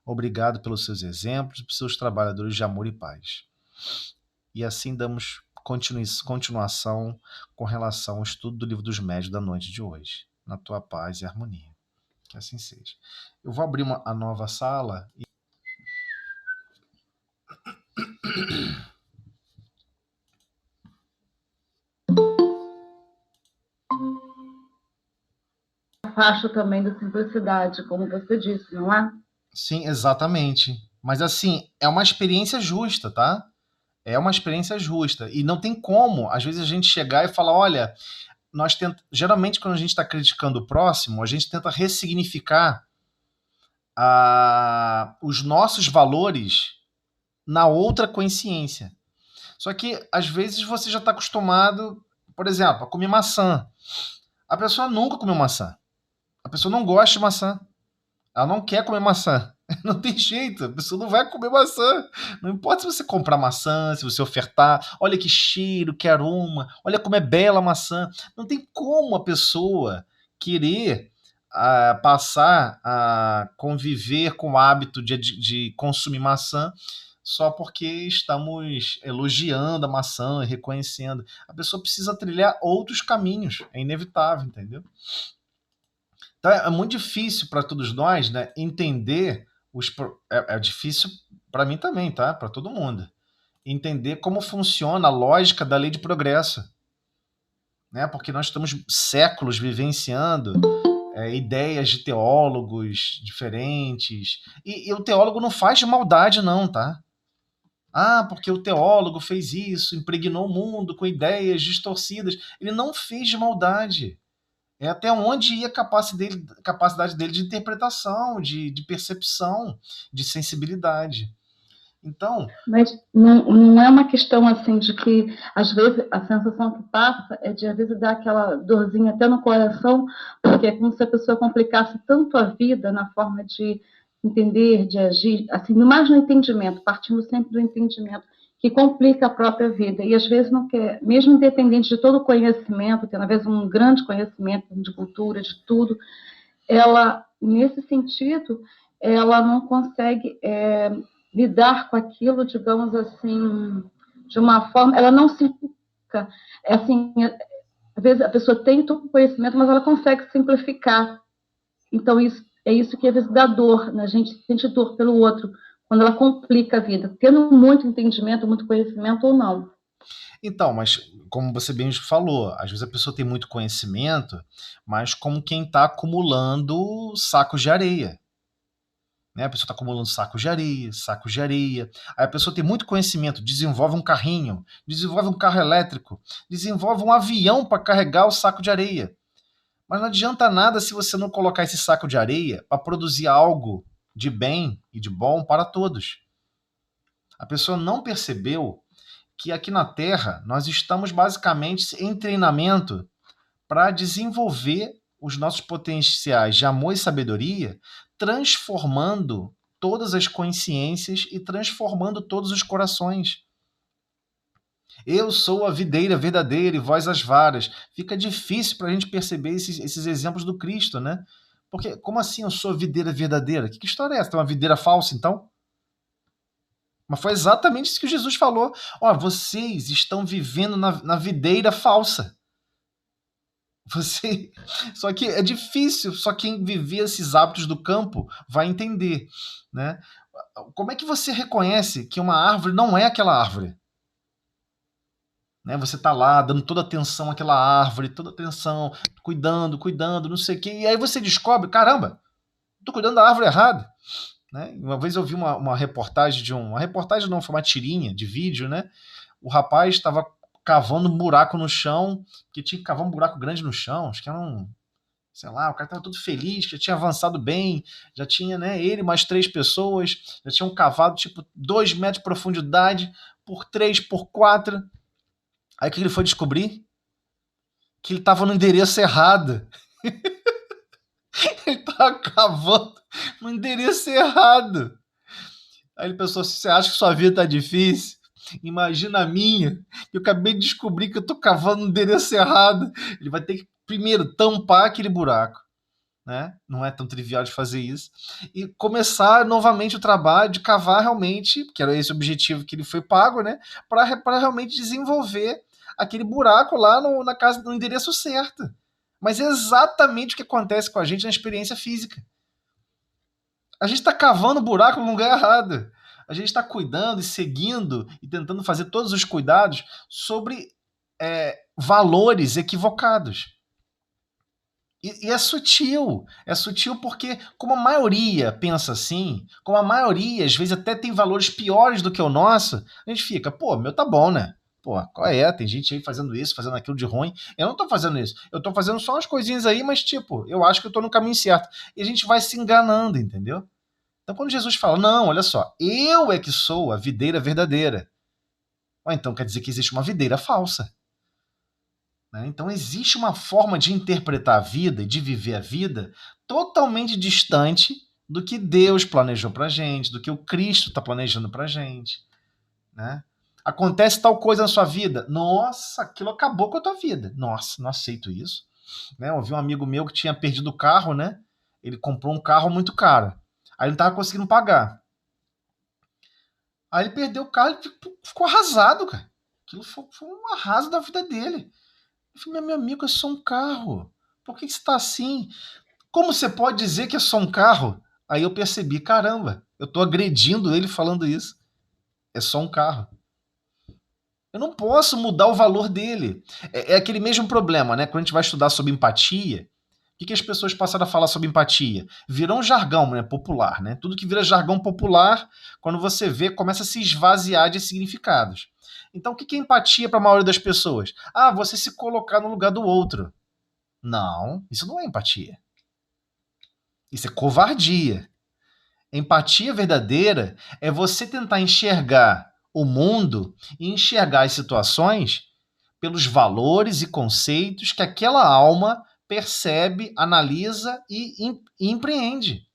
Obrigado pelos seus exemplos e pelos seus trabalhadores de amor e paz. E assim damos continuação com relação ao estudo do Livro dos Médiuns da noite de hoje, na tua paz e harmonia. Que assim seja. Eu vou abrir a nova sala e... Faixa também da simplicidade, como você disse, não é? Sim, exatamente. Mas assim, é uma experiência justa, tá? É uma experiência justa. E não tem como, às vezes, a gente chegar e falar, olha, geralmente quando a gente está criticando o próximo, a gente tenta ressignificar os nossos valores na outra consciência. Só que, às vezes, você já está acostumado, por exemplo, a comer maçã. A pessoa nunca comeu maçã. A pessoa não gosta de maçã. Ela não quer comer maçã. Não tem jeito, a pessoa não vai comer maçã. Não importa se você comprar maçã, se você ofertar, olha que cheiro, que aroma, olha como é bela a maçã. Não tem como a pessoa querer passar a conviver com o hábito de consumir maçã só porque estamos elogiando a maçã e reconhecendo. A pessoa precisa trilhar outros caminhos, é inevitável, entendeu? Então é muito difícil para todos nós, né, entender é difícil para mim também, tá? Para todo mundo. Entender como funciona a lógica da lei de progresso, né? Porque nós estamos séculos vivenciando ideias de teólogos diferentes. E o teólogo não faz de maldade, não, tá? Ah, porque o teólogo fez isso, impregnou o mundo com ideias distorcidas. Ele não fez de maldade. É até onde ia a capacidade dele de interpretação, de percepção, de sensibilidade. Então, Mas não é uma questão assim de que, às vezes, a sensação que passa é de, às vezes, dar aquela dorzinha até no coração, porque é como se a pessoa complicasse tanto a vida na forma de entender, de agir, assim, mais no entendimento, partindo sempre do entendimento, que complica a própria vida. E, às vezes, não quer, mesmo independente de todo o conhecimento, tendo, às vezes, um grande conhecimento de cultura, de tudo, ela, nesse sentido, ela não consegue lidar com aquilo, digamos assim, de uma forma, ela não simplifica. Assim, às vezes a pessoa tem todo o conhecimento, mas ela consegue simplificar. Então, é isso que às vezes dá dor, né? A gente sente dor pelo outro, quando ela complica a vida, tendo muito entendimento, muito conhecimento ou não. Então, mas como você bem falou, às vezes a pessoa tem muito conhecimento, mas como quem está acumulando sacos de areia. Né? A pessoa está acumulando sacos de areia, sacos de areia. Aí a pessoa tem muito conhecimento, desenvolve um carrinho, desenvolve um carro elétrico, desenvolve um avião para carregar o saco de areia. Mas não adianta nada se você não colocar esse saco de areia para produzir algo de bem e de bom para todos. A pessoa não percebeu que aqui na Terra nós estamos basicamente em treinamento para desenvolver os nossos potenciais de amor e sabedoria, transformando todas as consciências e transformando todos os corações. Eu sou a videira verdadeira e vós as varas. Fica difícil para a gente perceber esses exemplos do Cristo, né? Porque, como assim eu sou a videira verdadeira? Que história é essa? Tem uma videira falsa, então? Mas foi exatamente isso que Jesus falou. Ó, vocês estão vivendo na videira falsa. Você... Só que é difícil, só quem viver esses hábitos do campo vai entender, né? Como é que você reconhece que uma árvore não é aquela árvore? Né? Você tá lá dando toda atenção àquela árvore, toda atenção, cuidando, não sei o quê, e aí você descobre, caramba, tô cuidando da árvore errada. Né? Uma vez eu vi uma reportagem uma reportagem não, foi uma tirinha de vídeo, né? O rapaz estava cavando um buraco no chão, que tinha que cavar um buraco grande no chão, acho que era sei lá, o cara estava todo feliz, já tinha avançado bem, já tinha, né, ele mais 3 pessoas, já tinham cavado tipo 2 metros de profundidade, por 3, por 4. Aí o que ele foi descobrir? Que ele estava no endereço errado. Ele estava cavando no endereço errado. Aí ele pensou assim, você acha que sua vida tá difícil? Imagina a minha, eu acabei de descobrir que eu tô cavando no endereço errado. Ele vai ter que primeiro tampar aquele buraco, né? Não é tão trivial de fazer isso, e começar novamente o trabalho de cavar realmente, que era esse o objetivo que ele foi pago, né? Para realmente desenvolver aquele buraco lá na casa, no endereço certo. Mas é exatamente o que acontece com a gente na experiência física. A gente está cavando buraco no lugar errado. A gente está cuidando e seguindo e tentando fazer todos os cuidados sobre valores equivocados. E é sutil porque como a maioria pensa assim, como a maioria às vezes até tem valores piores do que o nosso, a gente fica, pô, meu tá bom, né? Pô, qual é? Tem gente aí fazendo isso, fazendo aquilo de ruim. Eu não tô fazendo isso. Eu tô fazendo só umas coisinhas aí, mas tipo, eu acho que eu tô no caminho certo. E a gente vai se enganando, entendeu? Então quando Jesus fala, não, olha só, eu é que sou a videira verdadeira. Então quer dizer que existe uma videira falsa. Então existe uma forma de interpretar a vida e de viver a vida totalmente distante do que Deus planejou pra gente, do que o Cristo está planejando pra gente, né? Acontece tal coisa na sua vida, nossa, aquilo acabou com a tua vida. Nossa, não aceito isso. Né? Eu vi um amigo meu que tinha perdido o carro, né? Ele comprou um carro muito caro. Aí ele não estava conseguindo pagar. Aí ele perdeu o carro e ficou arrasado, cara. Aquilo foi um arraso da vida dele. Eu falei, meu amigo, é só um carro. Por que você está assim? Como você pode dizer que é só um carro? Aí eu percebi, caramba, eu estou agredindo ele falando isso. É só um carro. Eu não posso mudar o valor dele. É aquele mesmo problema, né? Quando a gente vai estudar sobre empatia, o que as pessoas passaram a falar sobre empatia? Virou um jargão, né, popular, né? Tudo que vira jargão popular, quando você vê, começa a se esvaziar de significados. Então, o que é empatia para a maioria das pessoas? Ah, você se colocar no lugar do outro. Não, isso não é empatia. Isso é covardia. Empatia verdadeira é você tentar enxergar o mundo e enxergar as situações pelos valores e conceitos que aquela alma percebe, analisa e empreende.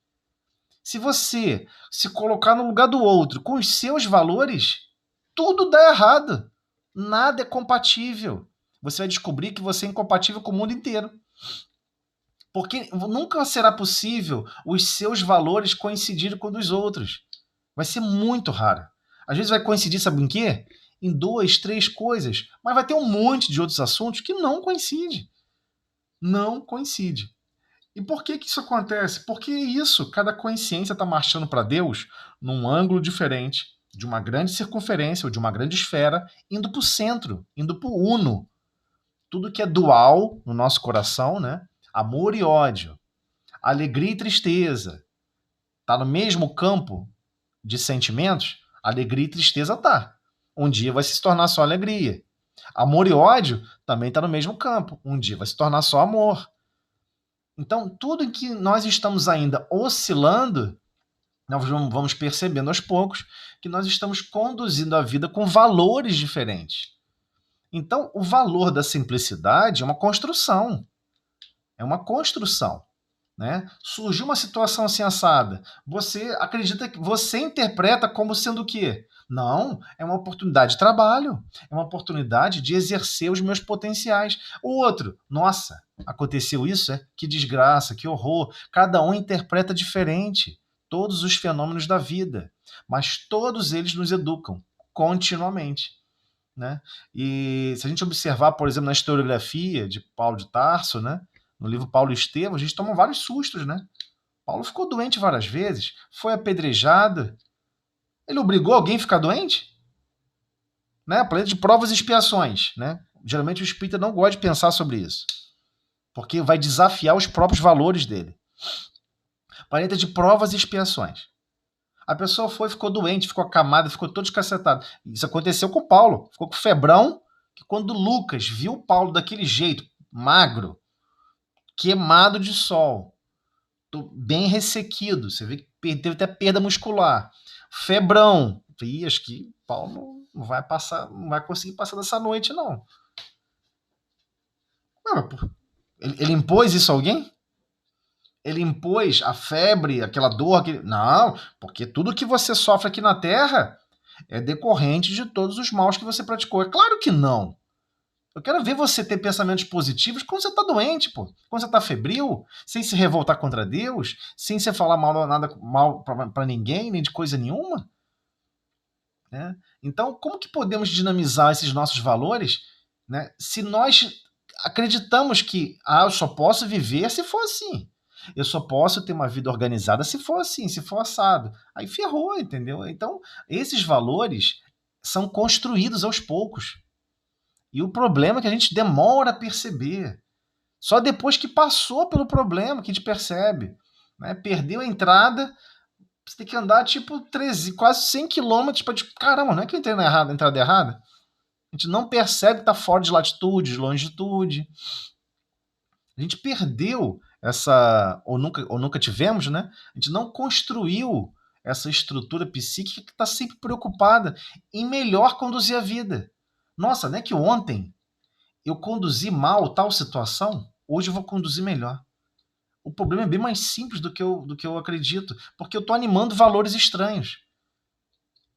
Se você se colocar no lugar do outro com os seus valores, tudo dá errado. Nada é compatível. Você vai descobrir que você é incompatível com o mundo inteiro. Porque nunca será possível os seus valores coincidirem com os dos outros. Vai ser muito raro. Às vezes vai coincidir, sabe em quê? Em 2, 3 coisas. Mas vai ter um monte de outros assuntos que não coincide. Não coincide. E por que isso acontece? Porque isso, cada consciência está marchando para Deus num ângulo diferente, de uma grande circunferência ou de uma grande esfera, indo para o centro, indo para o uno. Tudo que é dual no nosso coração, né? Amor e ódio, alegria e tristeza, tá no mesmo campo de sentimentos? Alegria e tristeza tá. Um dia vai se tornar só alegria. Amor e ódio também tá no mesmo campo. Um dia vai se tornar só amor. Então, tudo em que nós estamos ainda oscilando, nós vamos percebendo aos poucos que nós estamos conduzindo a vida com valores diferentes. Então, o valor da simplicidade é uma construção. É uma construção. Né? Surgiu uma situação assim assada. Você acredita que você interpreta como sendo o quê? Não, é uma oportunidade de trabalho, é uma oportunidade de exercer os meus potenciais. O outro, nossa, aconteceu isso? Que desgraça, que horror. Cada um interpreta diferente todos os fenômenos da vida, mas todos eles nos educam continuamente. Né? E se a gente observar, por exemplo, na historiografia de Paulo de Tarso, né? No livro Paulo e Estevão, a gente toma vários sustos, né? Paulo ficou doente várias vezes, foi apedrejado. Ele obrigou alguém a ficar doente? Né? Planeta de provas e expiações, né? Geralmente o espírita não gosta de pensar sobre isso, porque vai desafiar os próprios valores dele. Planeta de provas e expiações. A pessoa ficou doente, ficou acamada, ficou todo descacetado. Isso aconteceu com Paulo. Ficou com febrão, que quando Lucas viu Paulo daquele jeito, magro, queimado de sol, bem ressequido, você vê que teve até perda muscular, febrão, e acho que Paulo não vai conseguir passar dessa noite, não. Ele impôs isso a alguém? Ele impôs a febre, aquela dor, não, porque tudo que você sofre aqui na Terra é decorrente de todos os maus que você praticou. É claro que não. Eu quero ver você ter pensamentos positivos quando você está doente, pô. Quando você está febril, sem se revoltar contra Deus, sem você falar mal para ninguém, nem de coisa nenhuma. Né? Então, como que podemos dinamizar esses nossos valores, né, se nós acreditamos que eu só posso viver se for assim. Eu só posso ter uma vida organizada se for assim, se for assado. Aí ferrou, entendeu? Então, esses valores são construídos aos poucos. E o problema é que a gente demora a perceber. Só depois que passou pelo problema que a gente percebe. Né? Perdeu a entrada, você tem que andar tipo 13, quase 100 quilômetros para... Caramba, não é que eu entrei na entrada errada? A gente não percebe que está fora de latitude, de longitude. A gente perdeu essa... Ou nunca tivemos, né? A gente não construiu essa estrutura psíquica que está sempre preocupada em melhor conduzir a vida. Nossa, não é que ontem eu conduzi mal tal situação? Hoje eu vou conduzir melhor. O problema é bem mais simples do que eu acredito, porque eu estou animando valores estranhos.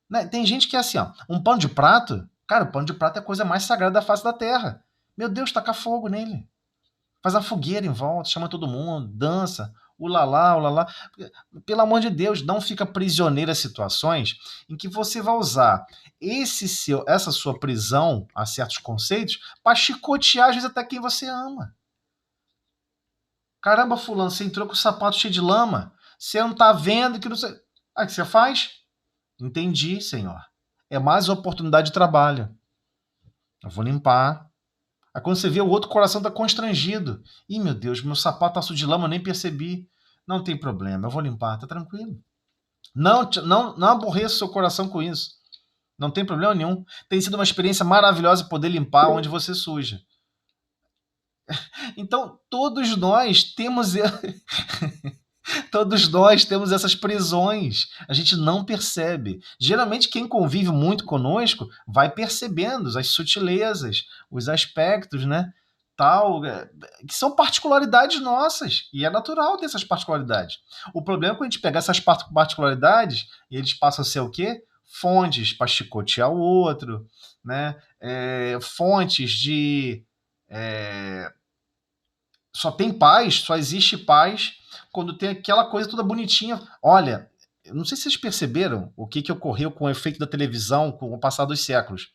Né? Tem gente que é assim, ó, um pano de prato, cara, o pano de prato é a coisa mais sagrada da face da terra. Meu Deus, taca fogo nele. Faz a fogueira em volta, chama todo mundo, dança, ulalá, ulalá. Pelo amor de Deus, não fica prisioneiro a situações em que você vai usar essa sua prisão a certos conceitos para chicotear, às vezes, até quem você ama. Caramba, fulano, você entrou com o sapato cheio de lama. Você não tá vendo que não sei. Aí o que você faz? Entendi, senhor. É mais uma oportunidade de trabalho. Eu vou limpar. Aí quando você vê, o outro coração tá constrangido. Ih, meu Deus, meu sapato tá sujo de lama, eu nem percebi. Não tem problema, eu vou limpar, tá tranquilo. Não aborreça o seu coração com isso. Não tem problema nenhum. Tem sido uma experiência maravilhosa poder limpar onde você suja. Então, todos nós temos essas prisões. A gente não percebe. Geralmente, quem convive muito conosco vai percebendo as sutilezas, os aspectos, né? Tal, que são particularidades nossas. E é natural ter essas particularidades. O problema é quando a gente pega essas particularidades e eles passam a ser o quê? Fontes para chicotear o outro, né? Fontes de... só tem paz, só existe paz quando tem aquela coisa toda bonitinha. Olha, eu não sei se vocês perceberam o que ocorreu com o efeito da televisão com o passar dos séculos.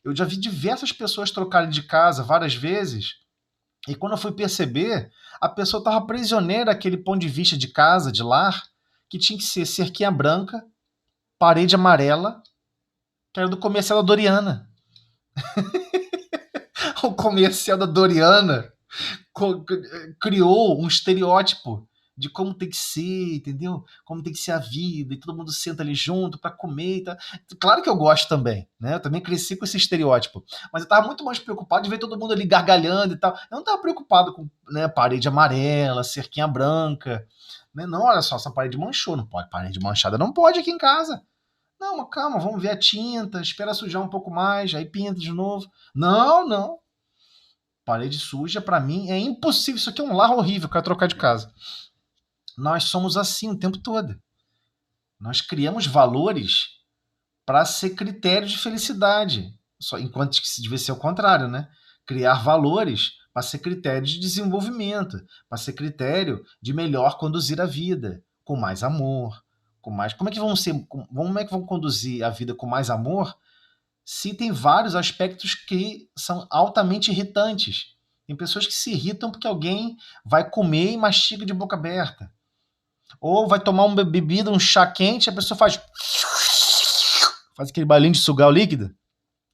Eu já vi diversas pessoas trocarem de casa várias vezes, e quando eu fui perceber, a pessoa estava prisioneira daquele ponto de vista de casa, de lar, que tinha que ser cerquinha branca, parede amarela, que era do comercial da Doriana. O comercial da Doriana criou um estereótipo de como tem que ser, entendeu? Como tem que ser a vida, e todo mundo senta ali junto para comer e tal. Claro que eu gosto também, né? Eu também cresci com esse estereótipo, mas eu tava muito mais preocupado de ver todo mundo ali gargalhando e tal. Eu não tava preocupado com, né, parede amarela, cerquinha branca, né? Não, olha só, essa parede manchou, não pode, parede manchada não pode aqui em casa. Não, mas calma, vamos ver a tinta, espera sujar um pouco mais, aí pinta de novo. Não. Parede suja, pra mim, é impossível. Isso aqui é um lar horrível, eu quero trocar de casa. Nós somos assim o tempo todo. Nós criamos valores para ser critério de felicidade. Enquanto que se devia ser o contrário, né? Criar valores para ser critério de desenvolvimento, para ser critério de melhor conduzir a vida, com mais amor, com mais... Como é que vão conduzir a vida com mais amor se tem vários aspectos que são altamente irritantes? Tem pessoas que se irritam porque alguém vai comer e mastiga de boca aberta. Ou vai tomar uma bebida, um chá quente, a pessoa faz aquele barulhinho de sugar o líquido.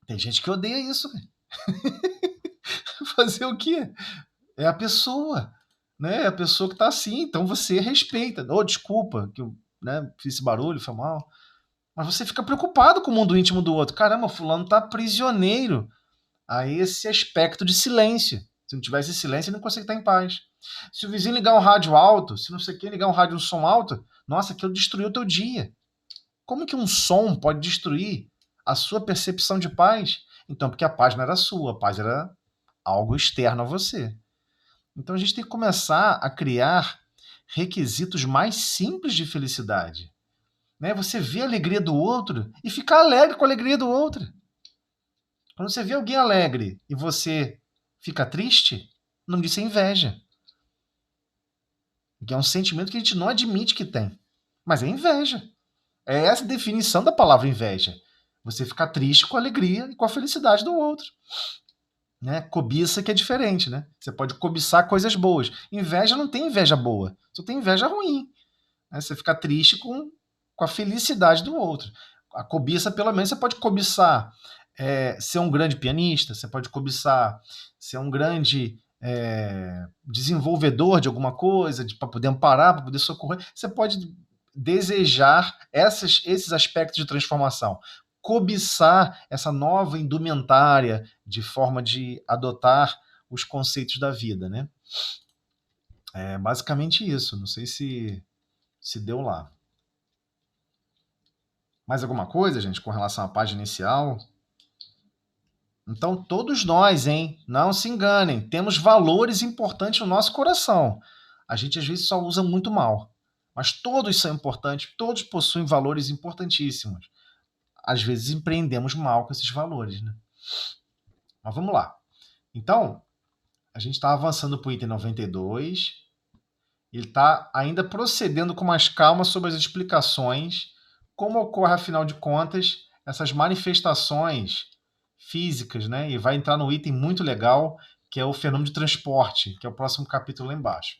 Tem gente que odeia isso. Fazer o quê? É a pessoa, né? É a pessoa que tá assim, então você respeita. Desculpa que eu, né, fiz esse barulho, foi mal. Mas você fica preocupado com o mundo íntimo do outro. Caramba, fulano tá prisioneiro a esse aspecto de silêncio. Se não tivesse silêncio, ele não consegue estar em paz. Se o vizinho ligar um rádio alto, se não sei quem ligar um som alto, nossa, aquilo destruiu o teu dia. Como que um som pode destruir a sua percepção de paz? Então, porque a paz não era sua, a paz era algo externo a você. Então a gente tem que começar a criar requisitos mais simples de felicidade. Né? Você vê a alegria do outro e ficar alegre com a alegria do outro. Quando você vê alguém alegre e você fica triste, o nome disso é inveja. Que é um sentimento que a gente não admite que tem. Mas é inveja. É essa a definição da palavra inveja. Você ficar triste com a alegria e com a felicidade do outro. Né? Cobiça que é diferente, né? Você pode cobiçar coisas boas. Inveja não tem inveja boa. Só tem inveja ruim. Né? Você fica triste com a felicidade do outro. A cobiça, pelo menos, você pode cobiçar ser um grande pianista, você pode cobiçar ser um grande desenvolvedor de alguma coisa, para poder amparar, para poder socorrer. Você pode desejar esses aspectos de transformação. Cobiçar essa nova indumentária de forma de adotar os conceitos da vida, né? É basicamente isso. Não sei se deu lá. Mais alguma coisa, gente, com relação à página inicial? Então, todos nós, hein? Não se enganem, temos valores importantes no nosso coração. a gente às vezes só usa muito mal. Mas todos são importantes, todos possuem valores importantíssimos. Às vezes empreendemos mal com esses valores, né? Mas vamos lá. Então, a gente está avançando para o item 92. Ele está ainda procedendo com mais calma sobre as explicações, como ocorre, afinal de contas, essas manifestações físicas, né? E vai entrar no item muito legal, que é o fenômeno de transporte, que é o próximo capítulo lá embaixo.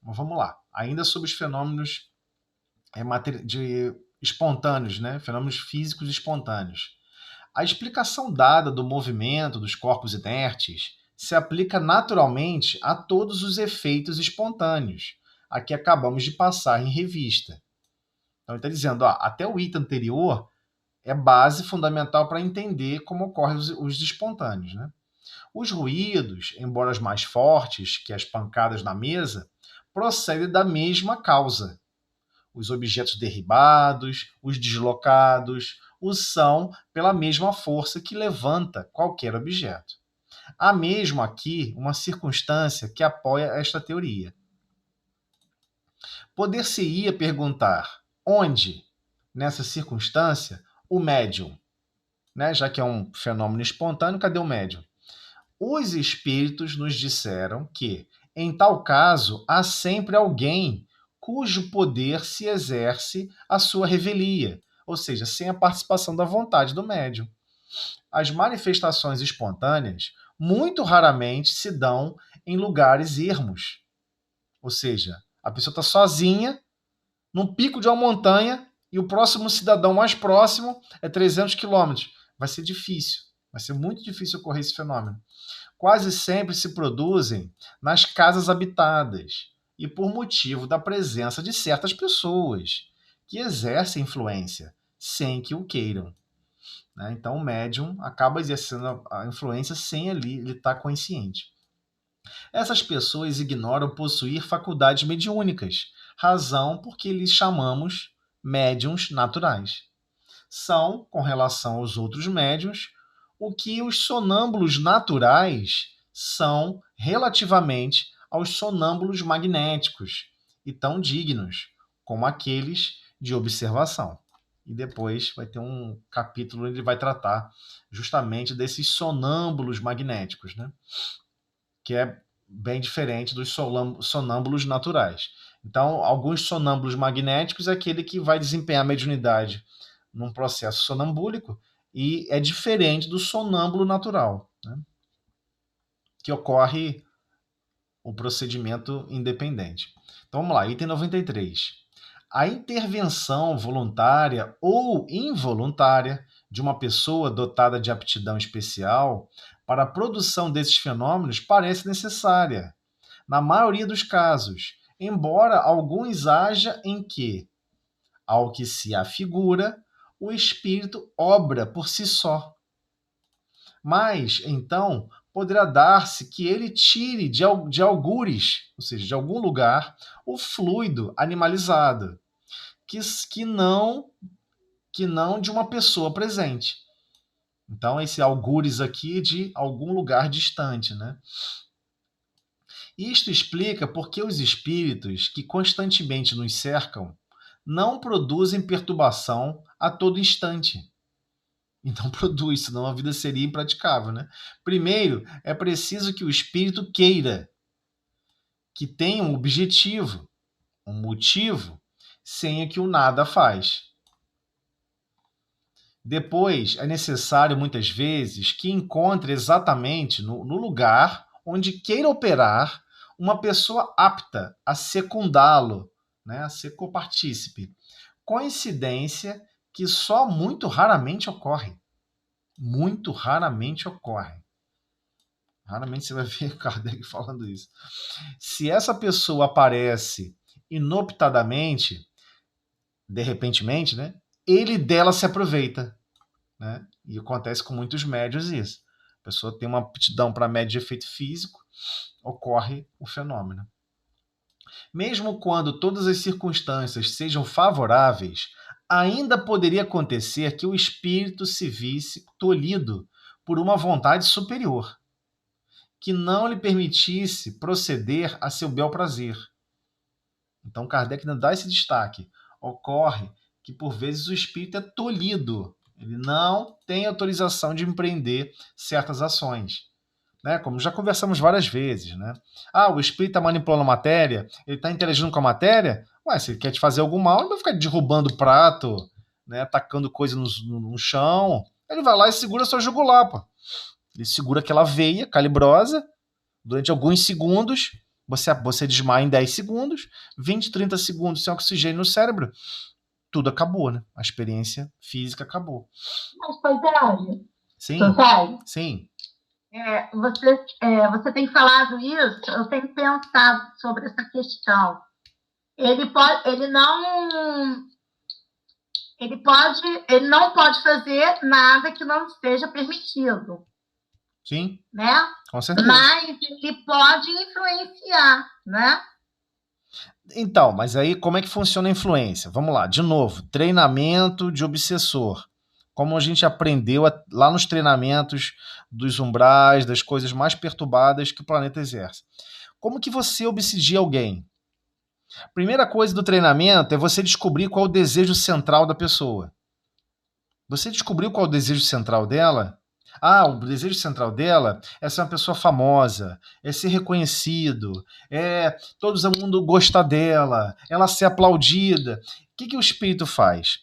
Mas vamos lá. Ainda sobre os fenômenos espontâneos, né? Fenômenos físicos espontâneos. A explicação dada do movimento dos corpos inertes se aplica naturalmente a todos os efeitos espontâneos, a que acabamos de passar em revista. Então, ele está dizendo, até o item anterior é base fundamental para entender como ocorrem os espontâneos, né? Os ruídos, embora os mais fortes que as pancadas na mesa, procedem da mesma causa. Os objetos derribados, os deslocados, são pela mesma força que levanta qualquer objeto. Há mesmo aqui uma circunstância que apoia esta teoria. Poder-se-ia perguntar onde, nessa circunstância, o médium, né? Já que é um fenômeno espontâneo, cadê o médium? Os espíritos nos disseram que, em tal caso, há sempre alguém cujo poder se exerce à sua revelia, ou seja, sem a participação da vontade do médium. As manifestações espontâneas muito raramente se dão em lugares ermos, ou seja, a pessoa está sozinha num pico de uma montanha e o próximo cidadão mais próximo é 300 quilômetros. Vai ser difícil, vai ser muito difícil ocorrer esse fenômeno. Quase sempre se produzem nas casas habitadas e por motivo da presença de certas pessoas que exercem influência sem que o queiram, né? Então o médium acaba exercendo a influência sem ele estar consciente. Essas pessoas ignoram possuir faculdades mediúnicas, razão porque lhes chamamos médiuns naturais. São, com relação aos outros médiuns, o que os sonâmbulos naturais são relativamente aos sonâmbulos magnéticos e tão dignos como aqueles de observação. E depois vai ter um capítulo onde ele vai tratar justamente desses sonâmbulos magnéticos, né? Que é bem diferente dos sonâmbulos naturais. Então, alguns sonâmbulos magnéticos é aquele que vai desempenhar a mediunidade num processo sonambúlico e é diferente do sonâmbulo natural, né? Que ocorre o procedimento independente. Então vamos lá, item 93. A intervenção voluntária ou involuntária de uma pessoa dotada de aptidão especial para a produção desses fenômenos parece necessária, na maioria dos casos, embora alguns haja em que, ao que se afigura, o espírito obra por si só. Mas, então, poderá dar-se que ele tire de algures, ou seja, de algum lugar, o fluido animalizado, que não de uma pessoa presente. Então, esse algures aqui é de algum lugar distante, né? Isto explica porque os espíritos que constantemente nos cercam não produzem perturbação a todo instante. E não produz, senão a vida seria impraticável, né? Primeiro, é preciso que o espírito queira, que tenha um objetivo, um motivo, sem o que o nada faz. Depois, é necessário, muitas vezes, que encontre exatamente no lugar onde queira operar uma pessoa apta a secundá-lo, né? A ser copartícipe. Coincidência que só muito raramente ocorre. Muito raramente ocorre. Raramente você vai ver Kardec falando isso. Se essa pessoa aparece inoptadamente, de repentemente, né, ele dela se aproveita, né? E acontece com muitos médios isso. A pessoa tem uma aptidão para médio de efeito físico, ocorre o fenômeno. Mesmo quando todas as circunstâncias sejam favoráveis, ainda poderia acontecer que o espírito se visse tolhido por uma vontade superior, que não lhe permitisse proceder a seu bel prazer. Então Kardec não dá esse destaque. Ocorre que por vezes o espírito é tolhido. Ele não tem autorização de empreender certas ações. Né? Como já conversamos várias vezes. Né? O espírito está manipulando a matéria, ele está interagindo com a matéria. Se ele quer te fazer algum mal, ele vai ficar derrubando prato, né? Tacando coisa no chão. Ele vai lá e segura a sua jugular. Pô. Ele segura aquela veia calibrosa durante alguns segundos. Você desmaia em 10 segundos, 20, 30 segundos sem oxigênio no cérebro. Tudo acabou, né? A experiência física acabou. Mas, Paisagem, Sim, sim. Você tem falado isso, eu tenho pensado sobre essa questão. Ele não pode fazer nada que não esteja permitido. Sim, né? Com certeza. Mas ele pode influenciar, né? Então, mas aí como é que funciona a influência? Vamos lá, de novo, treinamento de obsessor. Como a gente aprendeu lá nos treinamentos dos umbrais, das coisas mais perturbadas que o planeta exerce. Como que você obsidia alguém? Primeira coisa do treinamento é você descobrir qual é o desejo central da pessoa. Você descobriu qual é o desejo central dela? O desejo central dela é ser uma pessoa famosa, é ser reconhecido, é todo mundo gostar dela, ela ser aplaudida. O que o espírito faz?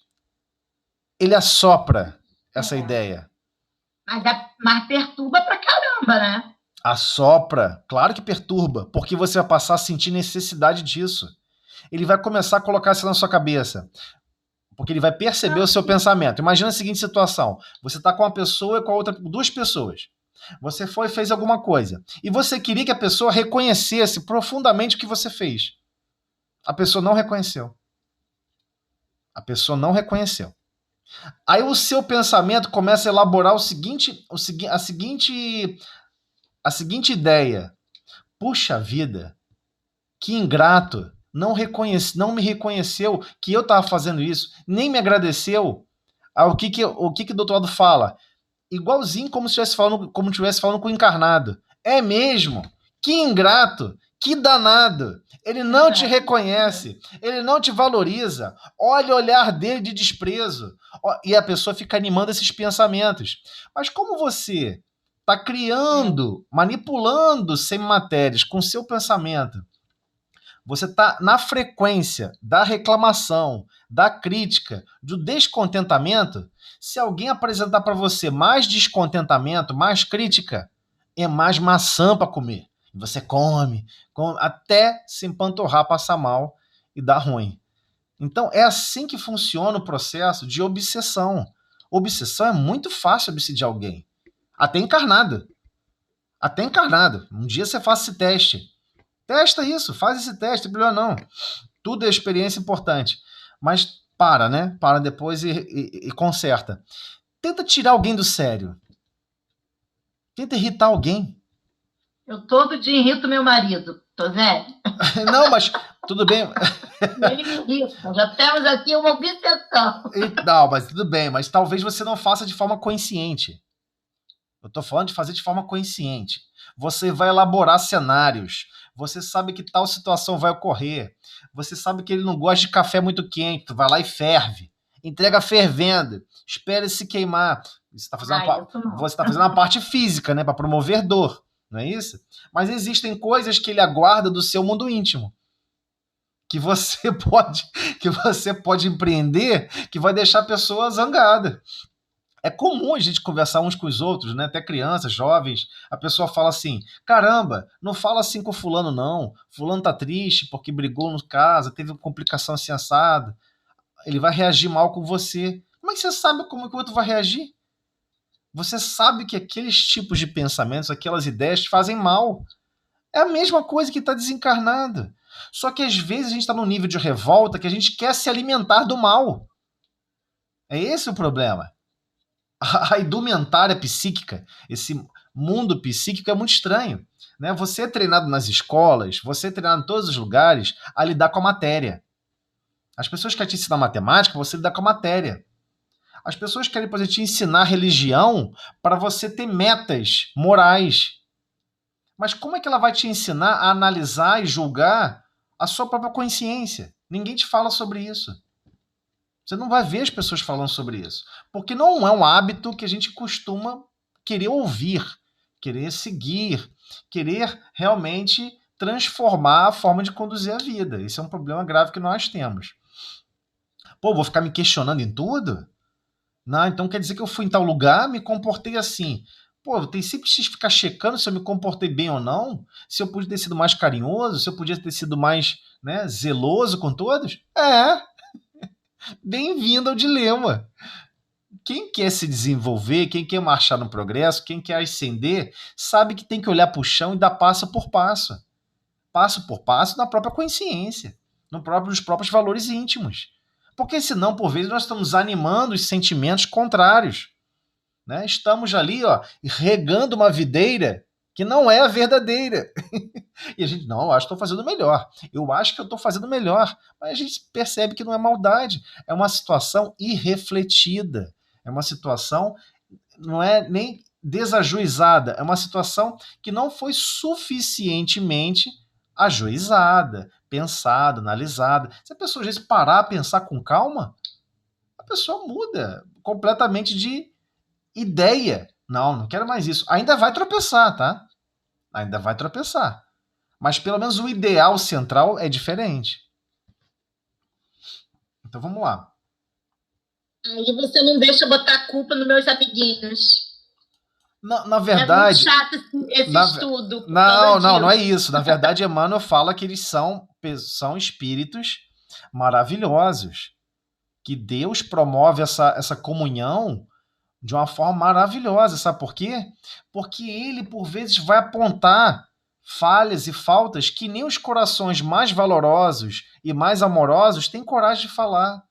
Ele assopra essa ideia. Mas perturba pra caramba, né? Assopra, claro que perturba, porque você vai passar a sentir necessidade disso. Ele vai começar a colocar isso na sua cabeça. Porque ele vai perceber o seu pensamento. Imagina a seguinte situação. Você está com uma pessoa e com a outra, duas pessoas. Você foi e fez alguma coisa. E você queria que a pessoa reconhecesse profundamente o que você fez. A pessoa não reconheceu. A pessoa não reconheceu. Aí o seu pensamento começa a elaborar a seguinte ideia. Puxa vida, que ingrato. Não me reconheceu que eu estava fazendo isso, nem me agradeceu. O que o doutor Aldo fala? Igualzinho como se estivesse falando com o encarnado. É mesmo? Que ingrato, que danado. Ele não te reconhece, ele não te valoriza. Olha o olhar dele de desprezo. E a pessoa fica animando esses pensamentos. Mas como você está criando, manipulando semimatérias com seu pensamento, você está na frequência da reclamação, da crítica, do descontentamento. Se alguém apresentar para você mais descontentamento, mais crítica, é mais maçã para comer. Você come, até se empanturrar, passar mal e dar ruim. Então, é assim que funciona o processo de obsessão. Obsessão é muito fácil obsidiar alguém. Até encarnado. Um dia você faça esse teste. Testa isso, faz esse teste, melhor não. Tudo é experiência importante. Mas né? Para depois e conserta. Tenta tirar alguém do sério. Tenta irritar alguém. Eu todo dia irrito meu marido, tô velho. Não, mas tudo bem. Ele me irrita. Já temos aqui uma obsessão. Não, mas tudo bem. Mas talvez você não faça de forma consciente. Eu tô falando de fazer de forma consciente. Você vai elaborar cenários. Você sabe que tal situação vai ocorrer. Você sabe que ele não gosta de café muito quente. Tu vai lá e ferve. Entrega fervendo. Espera ele se queimar. Você está fazendo uma parte física, né? Para promover dor. Não é isso? Mas existem coisas que ele aguarda do seu mundo íntimo. Que você pode empreender que vai deixar a pessoa zangada. É comum a gente conversar uns com os outros, né? Até crianças, jovens. A pessoa fala assim, caramba, não fala assim com fulano não. Fulano tá triste porque brigou no casa, teve uma complicação assim assado. Ele vai reagir mal com você. Como é que você sabe como que o outro vai reagir? Você sabe que aqueles tipos de pensamentos, aquelas ideias te fazem mal. É a mesma coisa que está desencarnado. Só que às vezes a gente está num nível de revolta que a gente quer se alimentar do mal. É esse o problema. A indumentária psíquica, esse mundo psíquico é muito estranho. Né? Você é treinado nas escolas, você é treinado em todos os lugares a lidar com a matéria. As pessoas querem te ensinar matemática, você lidar com a matéria. As pessoas querem, por exemplo, te ensinar religião para você ter metas morais. Mas como é que ela vai te ensinar a analisar e julgar A sua própria consciência. Ninguém te fala sobre isso. Você não vai ver as pessoas falando sobre isso. Porque não é um hábito que a gente costuma querer ouvir, querer seguir, querer realmente transformar a forma de conduzir a vida. Esse é um problema grave que nós temos. Pô, vou ficar me questionando em tudo? Não, então quer dizer que eu fui em tal lugar, me comportei assim. Pô, tem sempre que ficar checando se eu me comportei bem ou não, se eu podia ter sido mais carinhoso, se eu podia ter sido mais, né, zeloso com todos. Bem-vindo ao dilema. Quem quer se desenvolver, quem quer marchar no progresso, quem quer ascender, sabe que tem que olhar para o chão e dar passo por passo na própria consciência, nos próprios valores íntimos. Porque senão, por vezes, nós estamos animando os sentimentos contrários. Né? Estamos ali, ó, regando uma videira que não é a verdadeira. E a gente, não, eu acho que estou fazendo melhor. Eu acho que eu estou fazendo melhor. Mas a gente percebe que não é maldade. É uma situação irrefletida. É uma situação, não é nem desajuizada. É uma situação que não foi suficientemente ajuizada, pensada, analisada. Se a pessoa, às vezes, parar a pensar com calma, a pessoa muda completamente de ideia. Não quero mais isso. Ainda vai tropeçar, tá? Ainda vai tropeçar. Mas pelo menos o ideal central é diferente. Então vamos lá. Aí você não deixa botar a culpa nos meus amiguinhos. Na verdade... É muito chato esse estudo. Não é isso. Na verdade, Emmanuel fala que eles são espíritos maravilhosos. Que Deus promove essa comunhão de uma forma maravilhosa. Sabe por quê? Porque ele, por vezes, vai apontar falhas e faltas que nem os corações mais valorosos e mais amorosos têm coragem de falar.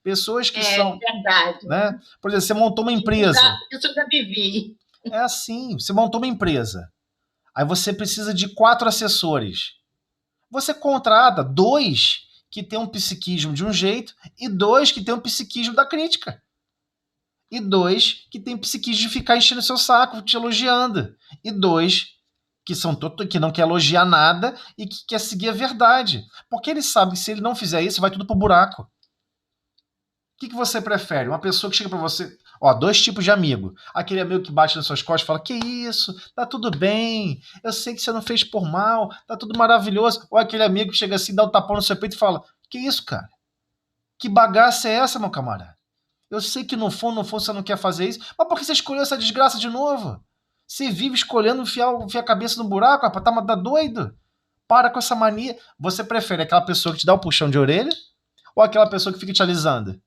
Pessoas que são... É verdade. Né? Por exemplo, você montou uma empresa. Isso eu já vivi. É assim, você montou uma empresa. Aí você precisa de 4 assessores. Você contrata 2 que têm um psiquismo de um jeito e 2 que têm um psiquismo da crítica. E 2 que têm psiquismo de ficar enchendo seu saco, te elogiando. E 2 que não quer elogiar nada e que quer seguir a verdade. Porque ele sabe que se ele não fizer isso, vai tudo pro buraco. O que você prefere? Uma pessoa que chega pra você... Ó, 2 tipos de amigo. Aquele amigo que bate nas suas costas e fala, que isso? Tá tudo bem. Eu sei que você não fez por mal. Tá tudo maravilhoso. Ou aquele amigo que chega assim, dá um tapão no seu peito e fala, que isso, cara? Que bagaça é essa, meu camarada? Eu sei que no fundo você não quer fazer isso. Mas por que você escolheu essa desgraça de novo? Você vive escolhendo enfiar a cabeça no buraco, rapaz. Tá doido? Para com essa mania. Você prefere aquela pessoa que te dá um puxão de orelha? Ou aquela pessoa que fica te alisando?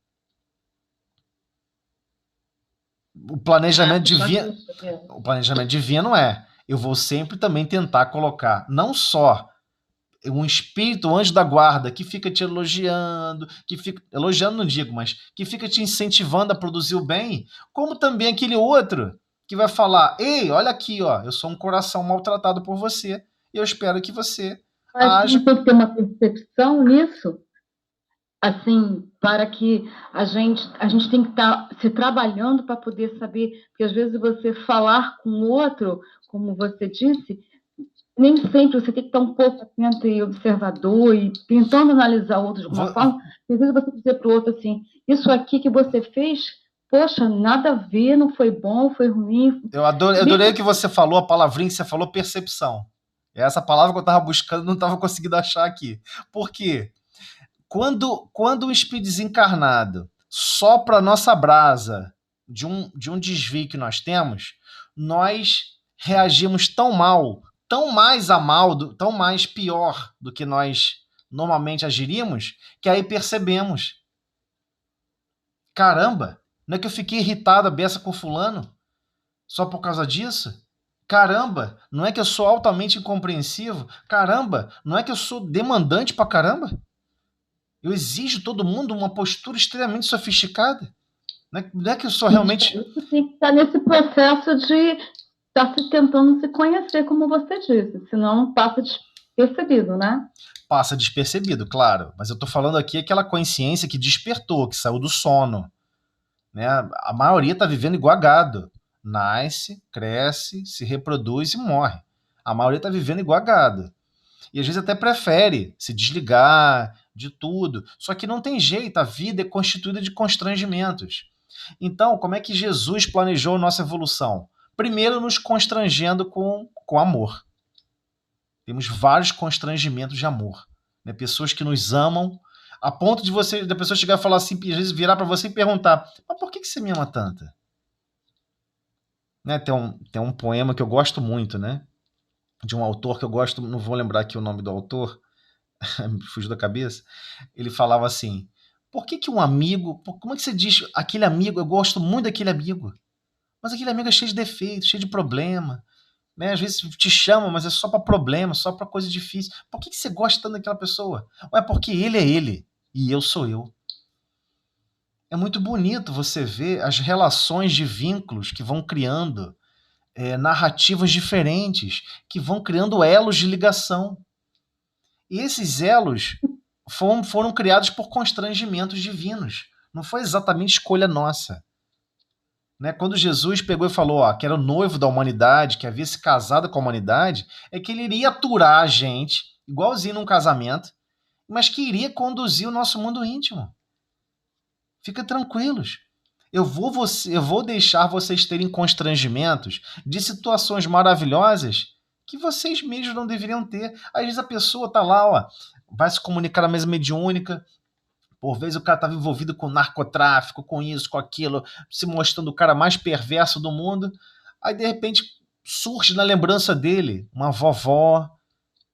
O planejamento divino é: eu vou sempre também tentar colocar não só um espírito, um anjo da guarda que fica te elogiando, não digo, mas que fica te incentivando a produzir o bem, como também aquele outro que vai falar, ei, olha aqui, ó, eu sou um coração maltratado por você e eu espero que você haja... Tem que ter uma percepção nisso, assim, para que a gente tem que estar se trabalhando para poder saber, porque às vezes você falar com o outro, como você disse, nem sempre você tem que estar um pouco atento e observador e tentando analisar o outro de alguma forma. Às vezes você dizer para o outro assim, isso aqui que você fez, poxa, nada a ver, não foi bom, foi ruim. Eu adorei que você falou, a palavrinha que você falou, percepção. É essa palavra que eu estava buscando, não estava conseguindo achar aqui. Por quê? Quando um espírito desencarnado sopra a nossa brasa de um desvio que nós temos, nós reagimos tão mal, tão mais pior do que nós normalmente agiríamos, que aí percebemos. Caramba, não é que eu fiquei irritado a beça com fulano só por causa disso? Caramba, não é que eu sou altamente incompreensivo? Caramba, não é que eu sou demandante pra caramba? Eu exijo todo mundo uma postura extremamente sofisticada? Não é que eu sou realmente... Você tem que estar nesse processo de estar se tentando se conhecer, como você disse, senão passa despercebido, né? Passa despercebido, claro. Mas eu estou falando aqui aquela consciência que despertou, que saiu do sono. Né? A maioria está vivendo igual a gado. Nasce, cresce, se reproduz e morre. A maioria está vivendo igual a gado. E às vezes até prefere se desligar de tudo. Só que não tem jeito, a vida é constituída de constrangimentos. Então, como é que Jesus planejou a nossa evolução? Primeiro, nos constrangendo com amor. Temos vários constrangimentos de amor. Né? Pessoas que nos amam, a ponto de da pessoa chegar e falar assim, às vezes virar para você e perguntar: mas por que você me ama tanto? Né? Tem um poema que eu gosto muito, né? De um autor que eu gosto, não vou lembrar aqui o nome do autor, me fugiu da cabeça. Ele falava assim: por que um amigo, como é que você diz, aquele amigo, eu gosto muito daquele amigo, mas aquele amigo é cheio de defeitos, cheio de problema, né? Às vezes te chama, mas é só para problema, só para coisa difícil. Por que você gosta tanto daquela pessoa? Ou é porque ele é ele e eu sou eu. É muito bonito você ver as relações de vínculos que vão criando narrativas diferentes, que vão criando elos de ligação. E esses elos foram criados por constrangimentos divinos. Não foi exatamente escolha nossa. Né? Quando Jesus pegou e falou que era o noivo da humanidade, que havia se casado com a humanidade, é que ele iria aturar a gente, igualzinho num casamento, mas que iria conduzir o nosso mundo íntimo. Fica tranquilos. Eu vou deixar vocês terem constrangimentos de situações maravilhosas que vocês mesmos não deveriam ter. Às vezes a pessoa está lá, vai se comunicar na mesa mediúnica, por vezes o cara estava envolvido com narcotráfico, com isso, com aquilo, se mostrando o cara mais perverso do mundo. Aí, de repente, surge na lembrança dele uma vovó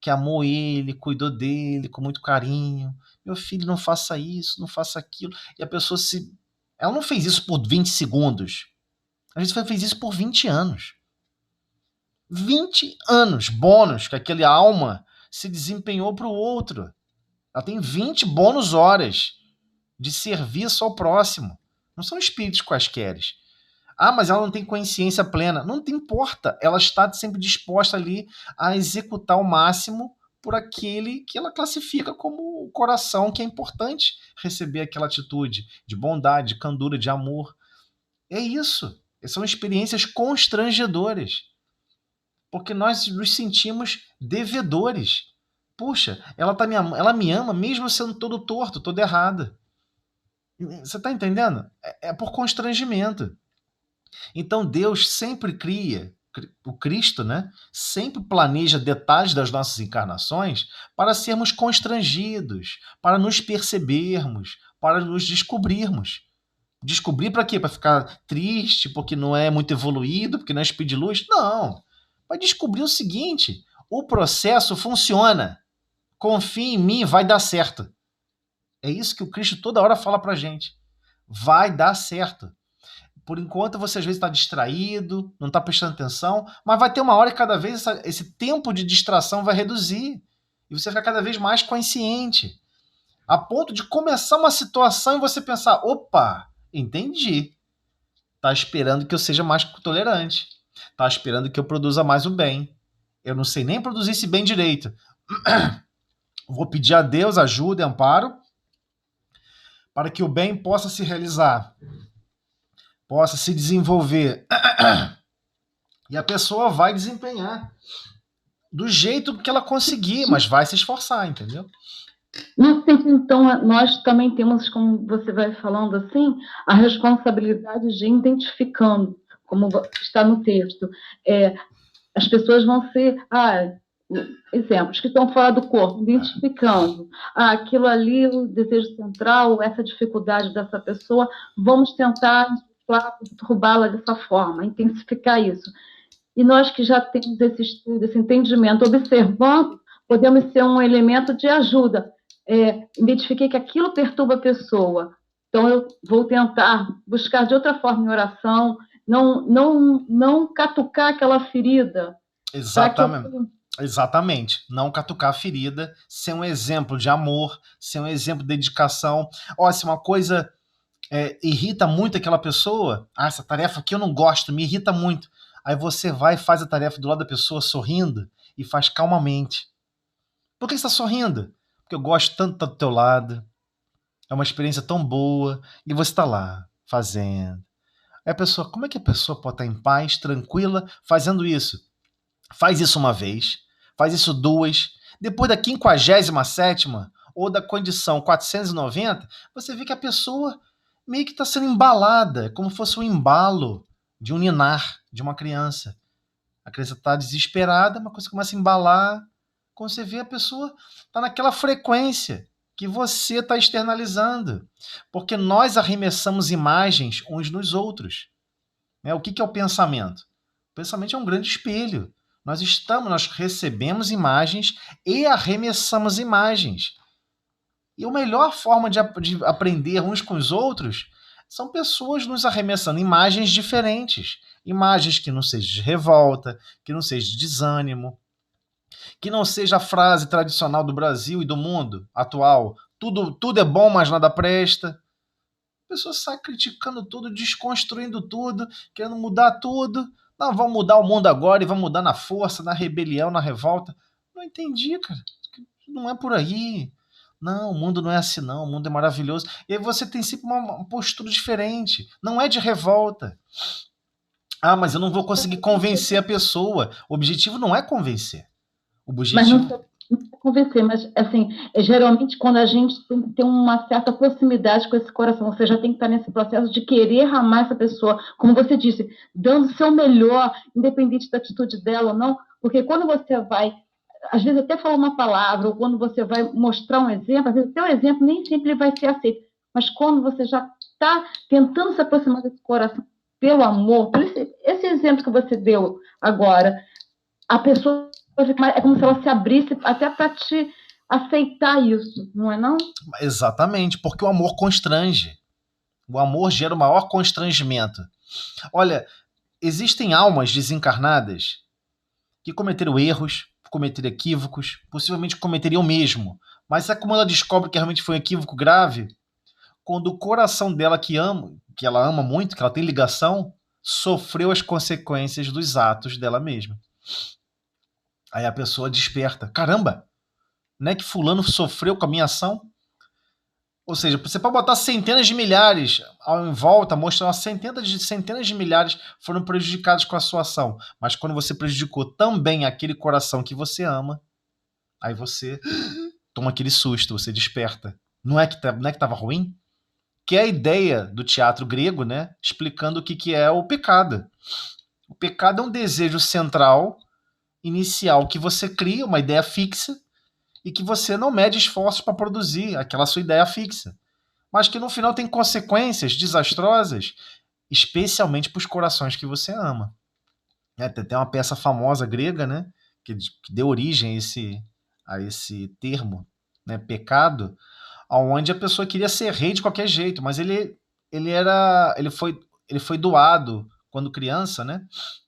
que amou ele, cuidou dele com muito carinho. Meu filho, não faça isso, não faça aquilo. E a pessoa ela não fez isso por 20 segundos. A gente fez isso por 20 anos. 20 anos, bônus, que aquele alma se desempenhou para o outro. Ela tem 20 bônus horas de serviço ao próximo. Não são espíritos quaisqueres. Mas ela não tem consciência plena. Não te importa. Ela está sempre disposta ali a executar o máximo por aquele que ela classifica como o coração, que é importante receber aquela atitude de bondade, de candura, de amor. É isso. São experiências constrangedoras. Porque nós nos sentimos devedores. Puxa, ela me ama mesmo sendo todo torto, todo errado. Você está entendendo? É por constrangimento. Então Deus sempre cria, o Cristo, né? Sempre planeja detalhes das nossas encarnações para sermos constrangidos, para nos percebermos, para nos descobrirmos. Descobrir para quê? Para ficar triste, porque não é muito evoluído, porque não é speed de luz? Não. Para descobrir o seguinte: o processo funciona. Confie em mim, vai dar certo. É isso que o Cristo toda hora fala pra gente. Vai dar certo. Por enquanto você às vezes está distraído, não está prestando atenção, mas vai ter uma hora que cada vez esse tempo de distração vai reduzir. E você fica cada vez mais consciente. A ponto de começar uma situação e você pensar: opa, entendi. Tá esperando que eu seja mais tolerante. Tá esperando que eu produza mais o bem. Eu não sei nem produzir esse bem direito. Vou pedir a Deus ajuda e amparo para que o bem possa se realizar, possa se desenvolver. E a pessoa vai desempenhar do jeito que ela conseguir, mas vai se esforçar, entendeu? Então, nós também temos, como você vai falando assim, a responsabilidade de identificando, como está no texto. As pessoas vão ser... exemplos que estão fora do corpo, identificando aquilo ali, o desejo central, essa dificuldade dessa pessoa, vamos tentar perturbá-la dessa forma, intensificar isso. E nós que já temos esse estudo, esse entendimento, observando, podemos ser um elemento de ajuda. Identifiquei que aquilo perturba a pessoa, então eu vou tentar buscar de outra forma em oração, não catucar aquela ferida. Exatamente. Não catucar a ferida, ser um exemplo de amor, ser um exemplo de dedicação. Se uma coisa irrita muito aquela pessoa, essa tarefa aqui eu não gosto, me irrita muito. Aí você vai e faz a tarefa do lado da pessoa sorrindo e faz calmamente. Por que você está sorrindo? Porque eu gosto tanto de estar do teu lado. É uma experiência tão boa. E você está lá, fazendo. Aí a pessoa, como é que a pessoa pode estar em paz, tranquila, fazendo isso? Faz isso uma vez, faz isso 2, Depois da 57ª ou da condição 490, você vê que a pessoa meio que está sendo embalada, como se fosse um embalo de um ninar de uma criança. A criança está desesperada, uma coisa começa a embalar. Quando você vê, a pessoa está naquela frequência que você está externalizando. Porque nós arremessamos imagens uns nos outros. O que é o pensamento? O pensamento é um grande espelho. Nós recebemos imagens e arremessamos imagens. E a melhor forma de aprender uns com os outros são pessoas nos arremessando imagens diferentes. Imagens que não seja de revolta, que não seja de desânimo, que não seja a frase tradicional do Brasil e do mundo atual: tudo é bom, mas nada presta. A pessoa sai criticando tudo, desconstruindo tudo, querendo mudar tudo. Não, vamos mudar o mundo agora e vamos mudar na força, na rebelião, na revolta. Não entendi, cara. Não é por aí. Não, o mundo não é assim não, o mundo é maravilhoso. E aí você tem sempre uma postura diferente. Não é de revolta. Ah, mas eu não vou conseguir convencer a pessoa. O objetivo não é convencer. O objetivo... Mas não é convencer, mas assim, geralmente quando a gente tem uma certa proximidade com esse coração, você já tem que estar nesse processo de querer amar essa pessoa, como você disse, dando o seu melhor, independente da atitude dela ou não, porque quando você vai, às vezes até falar uma palavra, ou quando você vai mostrar um exemplo, às vezes o seu exemplo nem sempre vai ser aceito, mas quando você já está tentando se aproximar desse coração pelo amor, por esse exemplo que você deu agora, a pessoa é como se ela se abrisse até para te aceitar isso, não é não? Exatamente, porque o amor constrange. O amor gera o maior constrangimento. Olha, existem almas desencarnadas que cometeram erros, cometeram equívocos, possivelmente cometeriam o mesmo. Mas é como ela descobre que realmente foi um equívoco grave, quando o coração dela que ela ama muito, que ela tem ligação, sofreu as consequências dos atos dela mesma. Aí a pessoa desperta. Caramba, não é que fulano sofreu com a minha ação? Ou seja, você pode botar centenas de milhares em volta, mostrar centenas de milhares foram prejudicados com a sua ação. Mas quando você prejudicou também aquele coração que você ama, aí você toma aquele susto, você desperta. Não é que estava ruim? Que é a ideia do teatro grego, né? Explicando o que é o pecado. O pecado é um desejo central, inicial, que você cria, uma ideia fixa, e que você não mede esforços para produzir aquela sua ideia fixa. Mas que no final tem consequências desastrosas, especialmente para os corações que você ama. Tem uma peça famosa grega, né? Que deu origem a esse termo, né? Pecado, onde a pessoa queria ser rei de qualquer jeito, mas ele foi doado quando criança, né?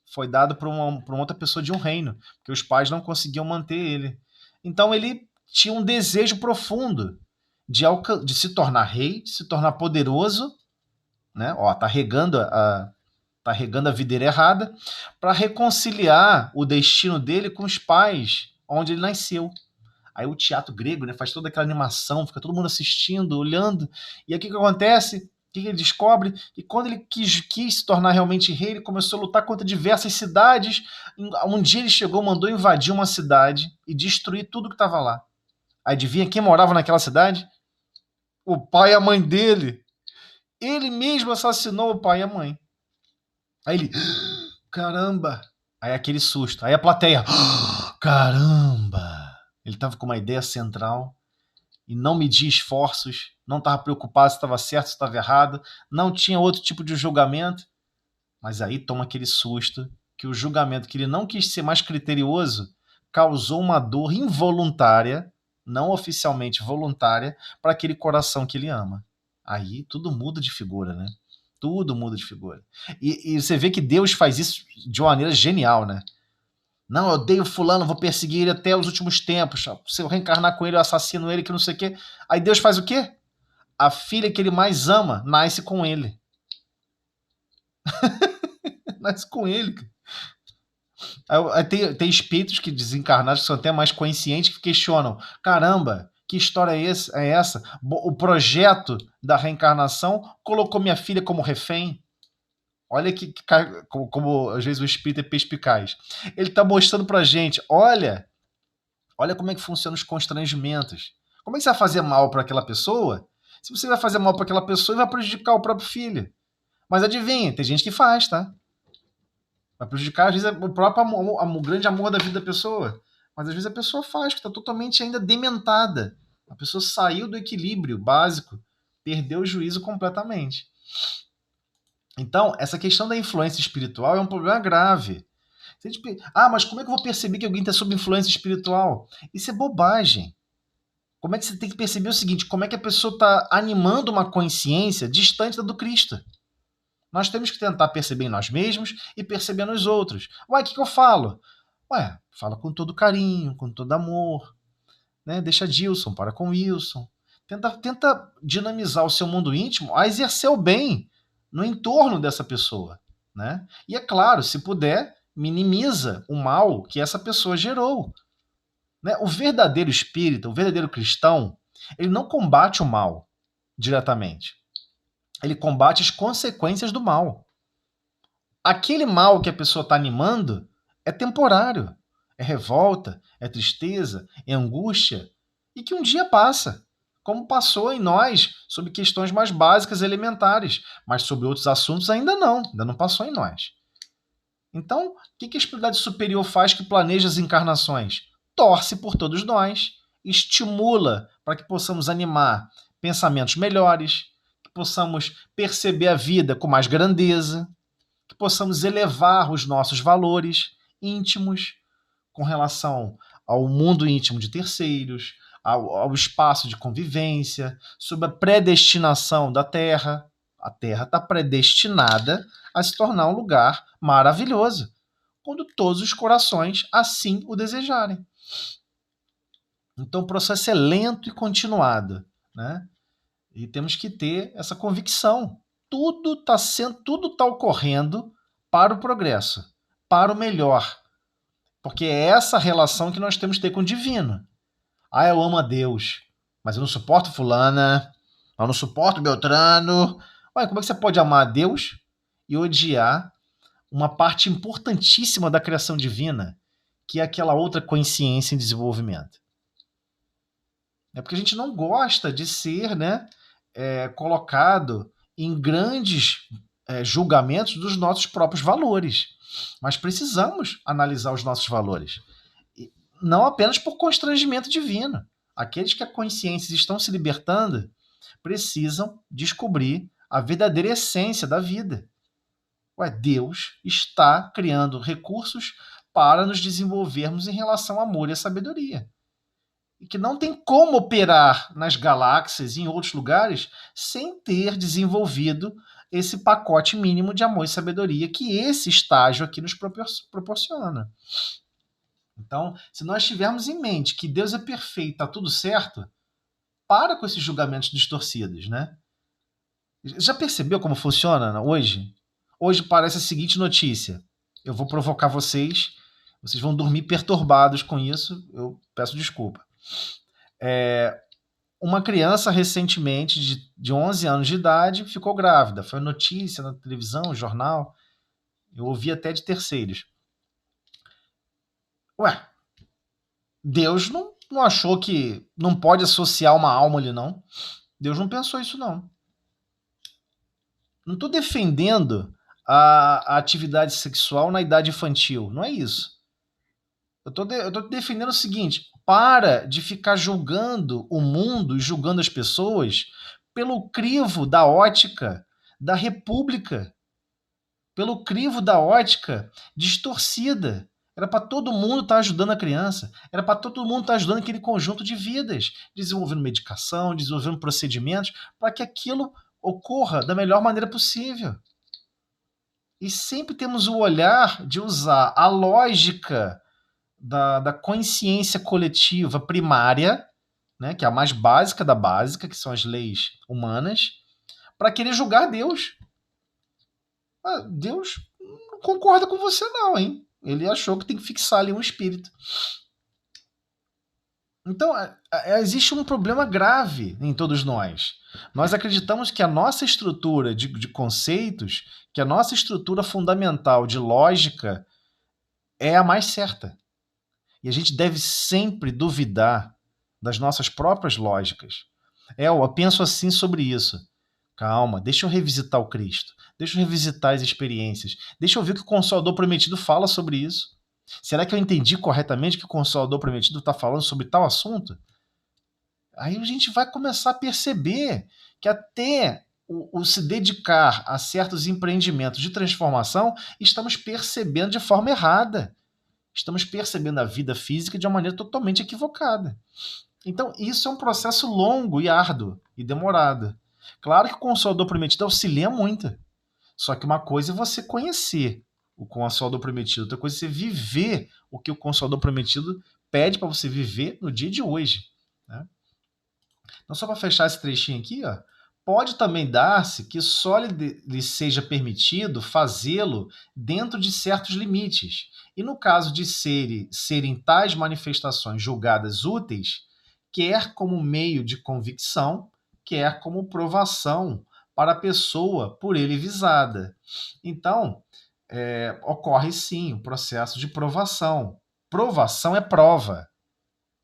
Foi dado para uma outra pessoa de um reino, porque os pais não conseguiam manter ele. Então ele tinha um desejo profundo de se tornar rei, de se tornar poderoso, né? Tá regando a videira errada, para reconciliar o destino dele com os pais onde ele nasceu. Aí o teatro grego, né, faz toda aquela animação, fica todo mundo assistindo, olhando. E aí o que acontece? O que ele descobre? E quando ele quis se tornar realmente rei, ele começou a lutar contra diversas cidades. Um dia ele mandou invadir uma cidade e destruir tudo que estava lá. Adivinha quem morava naquela cidade? O pai e a mãe dele. Ele mesmo assassinou o pai e a mãe. Aí ele, caramba. Aí aquele susto. Aí a plateia, caramba. Ele estava com uma ideia central e não media esforços, não estava preocupado se estava certo, se estava errado, não tinha outro tipo de julgamento. Mas aí toma aquele susto que o julgamento que ele não quis ser mais criterioso causou uma dor involuntária, não oficialmente voluntária, para aquele coração que ele ama. Aí tudo muda de figura, né? Tudo muda de figura. E você vê que Deus faz isso de uma maneira genial, né? Não, eu odeio fulano, vou perseguir ele até os últimos tempos. Se eu reencarnar com ele, eu assassino ele, que não sei o quê. Aí Deus faz o quê? A filha que ele mais ama nasce com ele. Nasce com ele. Aí tem espíritos que desencarnados, que são até mais conscientes, que questionam. Caramba, que história é essa? O projeto da reencarnação colocou minha filha como refém. Olha como às vezes o espírito é perspicaz. Ele está mostrando pra gente, olha, Olha como é que funcionam os constrangimentos. Como é que você vai fazer mal para aquela pessoa se você vai fazer mal para aquela pessoa e vai prejudicar o próprio filho? Mas adivinha, tem gente que faz, tá? Vai prejudicar, às vezes, o próprio amor, o grande amor da vida da pessoa. Mas às vezes a pessoa faz, que está totalmente ainda dementada. A pessoa saiu do equilíbrio básico, perdeu o juízo completamente. Então, essa questão da influência espiritual é um problema grave. Mas como é que eu vou perceber que alguém está sob influência espiritual? Isso é bobagem. Como é que você tem que perceber o seguinte? Como é que a pessoa está animando uma consciência distante da do Cristo? Nós temos que tentar perceber em nós mesmos e perceber nos outros. O que eu falo? Fala com todo carinho, com todo amor. Né? Deixa Dilson, para com Wilson. Tenta dinamizar o seu mundo íntimo a exercer o bem no entorno dessa pessoa. Né? E é claro, se puder, minimiza o mal que essa pessoa gerou. Né? O verdadeiro espírita, o verdadeiro cristão, ele não combate o mal diretamente. Ele combate as consequências do mal. Aquele mal que a pessoa está animando é temporário. É revolta, é tristeza, é angústia. E que um dia passa. Como passou em nós, sobre questões mais básicas e elementares. Mas sobre outros assuntos ainda não passou em nós. Então, o que a espiritualidade superior faz que planeja as encarnações? Torce por todos nós, estimula para que possamos animar pensamentos melhores, que possamos perceber a vida com mais grandeza, que possamos elevar os nossos valores íntimos com relação ao mundo íntimo de terceiros, ao espaço de convivência, sobre a predestinação da Terra. A Terra está predestinada a se tornar um lugar maravilhoso, quando todos os corações assim o desejarem. Então o processo é lento e continuado, né? E temos que ter essa convicção. Tudo está ocorrendo para o progresso, para o melhor. Porque é essa relação que nós temos que ter com o divino. Eu amo a Deus, mas eu não suporto fulana, eu não suporto Beltrano. Como é que você pode amar a Deus e odiar uma parte importantíssima da criação divina, que é aquela outra consciência em desenvolvimento? É porque a gente não gosta de ser, né, colocado em grandes julgamentos dos nossos próprios valores. Mas precisamos analisar os nossos valores. E não apenas por constrangimento divino. Aqueles que a consciência estão se libertando precisam descobrir a verdadeira essência da vida. Deus está criando recursos para nos desenvolvermos em relação ao amor e à sabedoria. E que não tem como operar nas galáxias e em outros lugares sem ter desenvolvido esse pacote mínimo de amor e sabedoria que esse estágio aqui nos proporciona. Então, se nós tivermos em mente que Deus é perfeito, está tudo certo, para com esses julgamentos distorcidos, né? Já percebeu como funciona hoje? Hoje parece a seguinte notícia. Eu vou provocar vocês vão dormir perturbados com isso, eu peço desculpa. Uma criança recentemente, de 11 anos de idade, ficou grávida. Foi notícia na televisão, jornal. Eu ouvi até de terceiros. Deus não achou que não pode associar uma alma ali, não. Deus não pensou isso, não. Não estou defendendo a atividade sexual na idade infantil. Não é isso. Eu estou defendendo o seguinte: para de ficar julgando o mundo e julgando as pessoas pelo crivo da ótica da república, pelo crivo da ótica distorcida. Era para todo mundo estar ajudando a criança, era para todo mundo estar ajudando aquele conjunto de vidas, desenvolvendo medicação, desenvolvendo procedimentos, para que aquilo ocorra da melhor maneira possível. E sempre temos o olhar de usar a lógica da consciência coletiva primária, né, que é a mais básica da básica, que são as leis humanas, para querer julgar Deus. Deus não concorda com você não, hein? Ele achou que tem que fixar ali um espírito. Então, existe um problema grave em todos nós. Nós acreditamos que a nossa estrutura de conceitos, que a nossa estrutura fundamental de lógica é a mais certa. E a gente deve sempre duvidar das nossas próprias lógicas. Eu penso assim sobre isso. Calma, deixa eu revisitar o Cristo. Deixa eu revisitar as experiências. Deixa eu ver o que o Consolador Prometido fala sobre isso. Será que eu entendi corretamente o que o Consolador Prometido está falando sobre tal assunto? Aí a gente vai começar a perceber que até o se dedicar a certos empreendimentos de transformação, estamos percebendo de forma errada. Estamos percebendo a vida física de uma maneira totalmente equivocada. Então, isso é um processo longo e árduo e demorado. Claro que o Consolador Prometido auxilia muito. Só que uma coisa é você conhecer o Consolador Prometido, outra coisa é você viver o que o Consolador Prometido pede para você viver no dia de hoje. Né? Então, só para fechar esse trechinho aqui, ó, pode também dar-se que só lhe seja permitido fazê-lo dentro de certos limites. E no caso de serem tais manifestações julgadas úteis, quer como meio de convicção, quer como provação para a pessoa por ele visada. Então, ocorre sim o processo de provação. Provação é prova.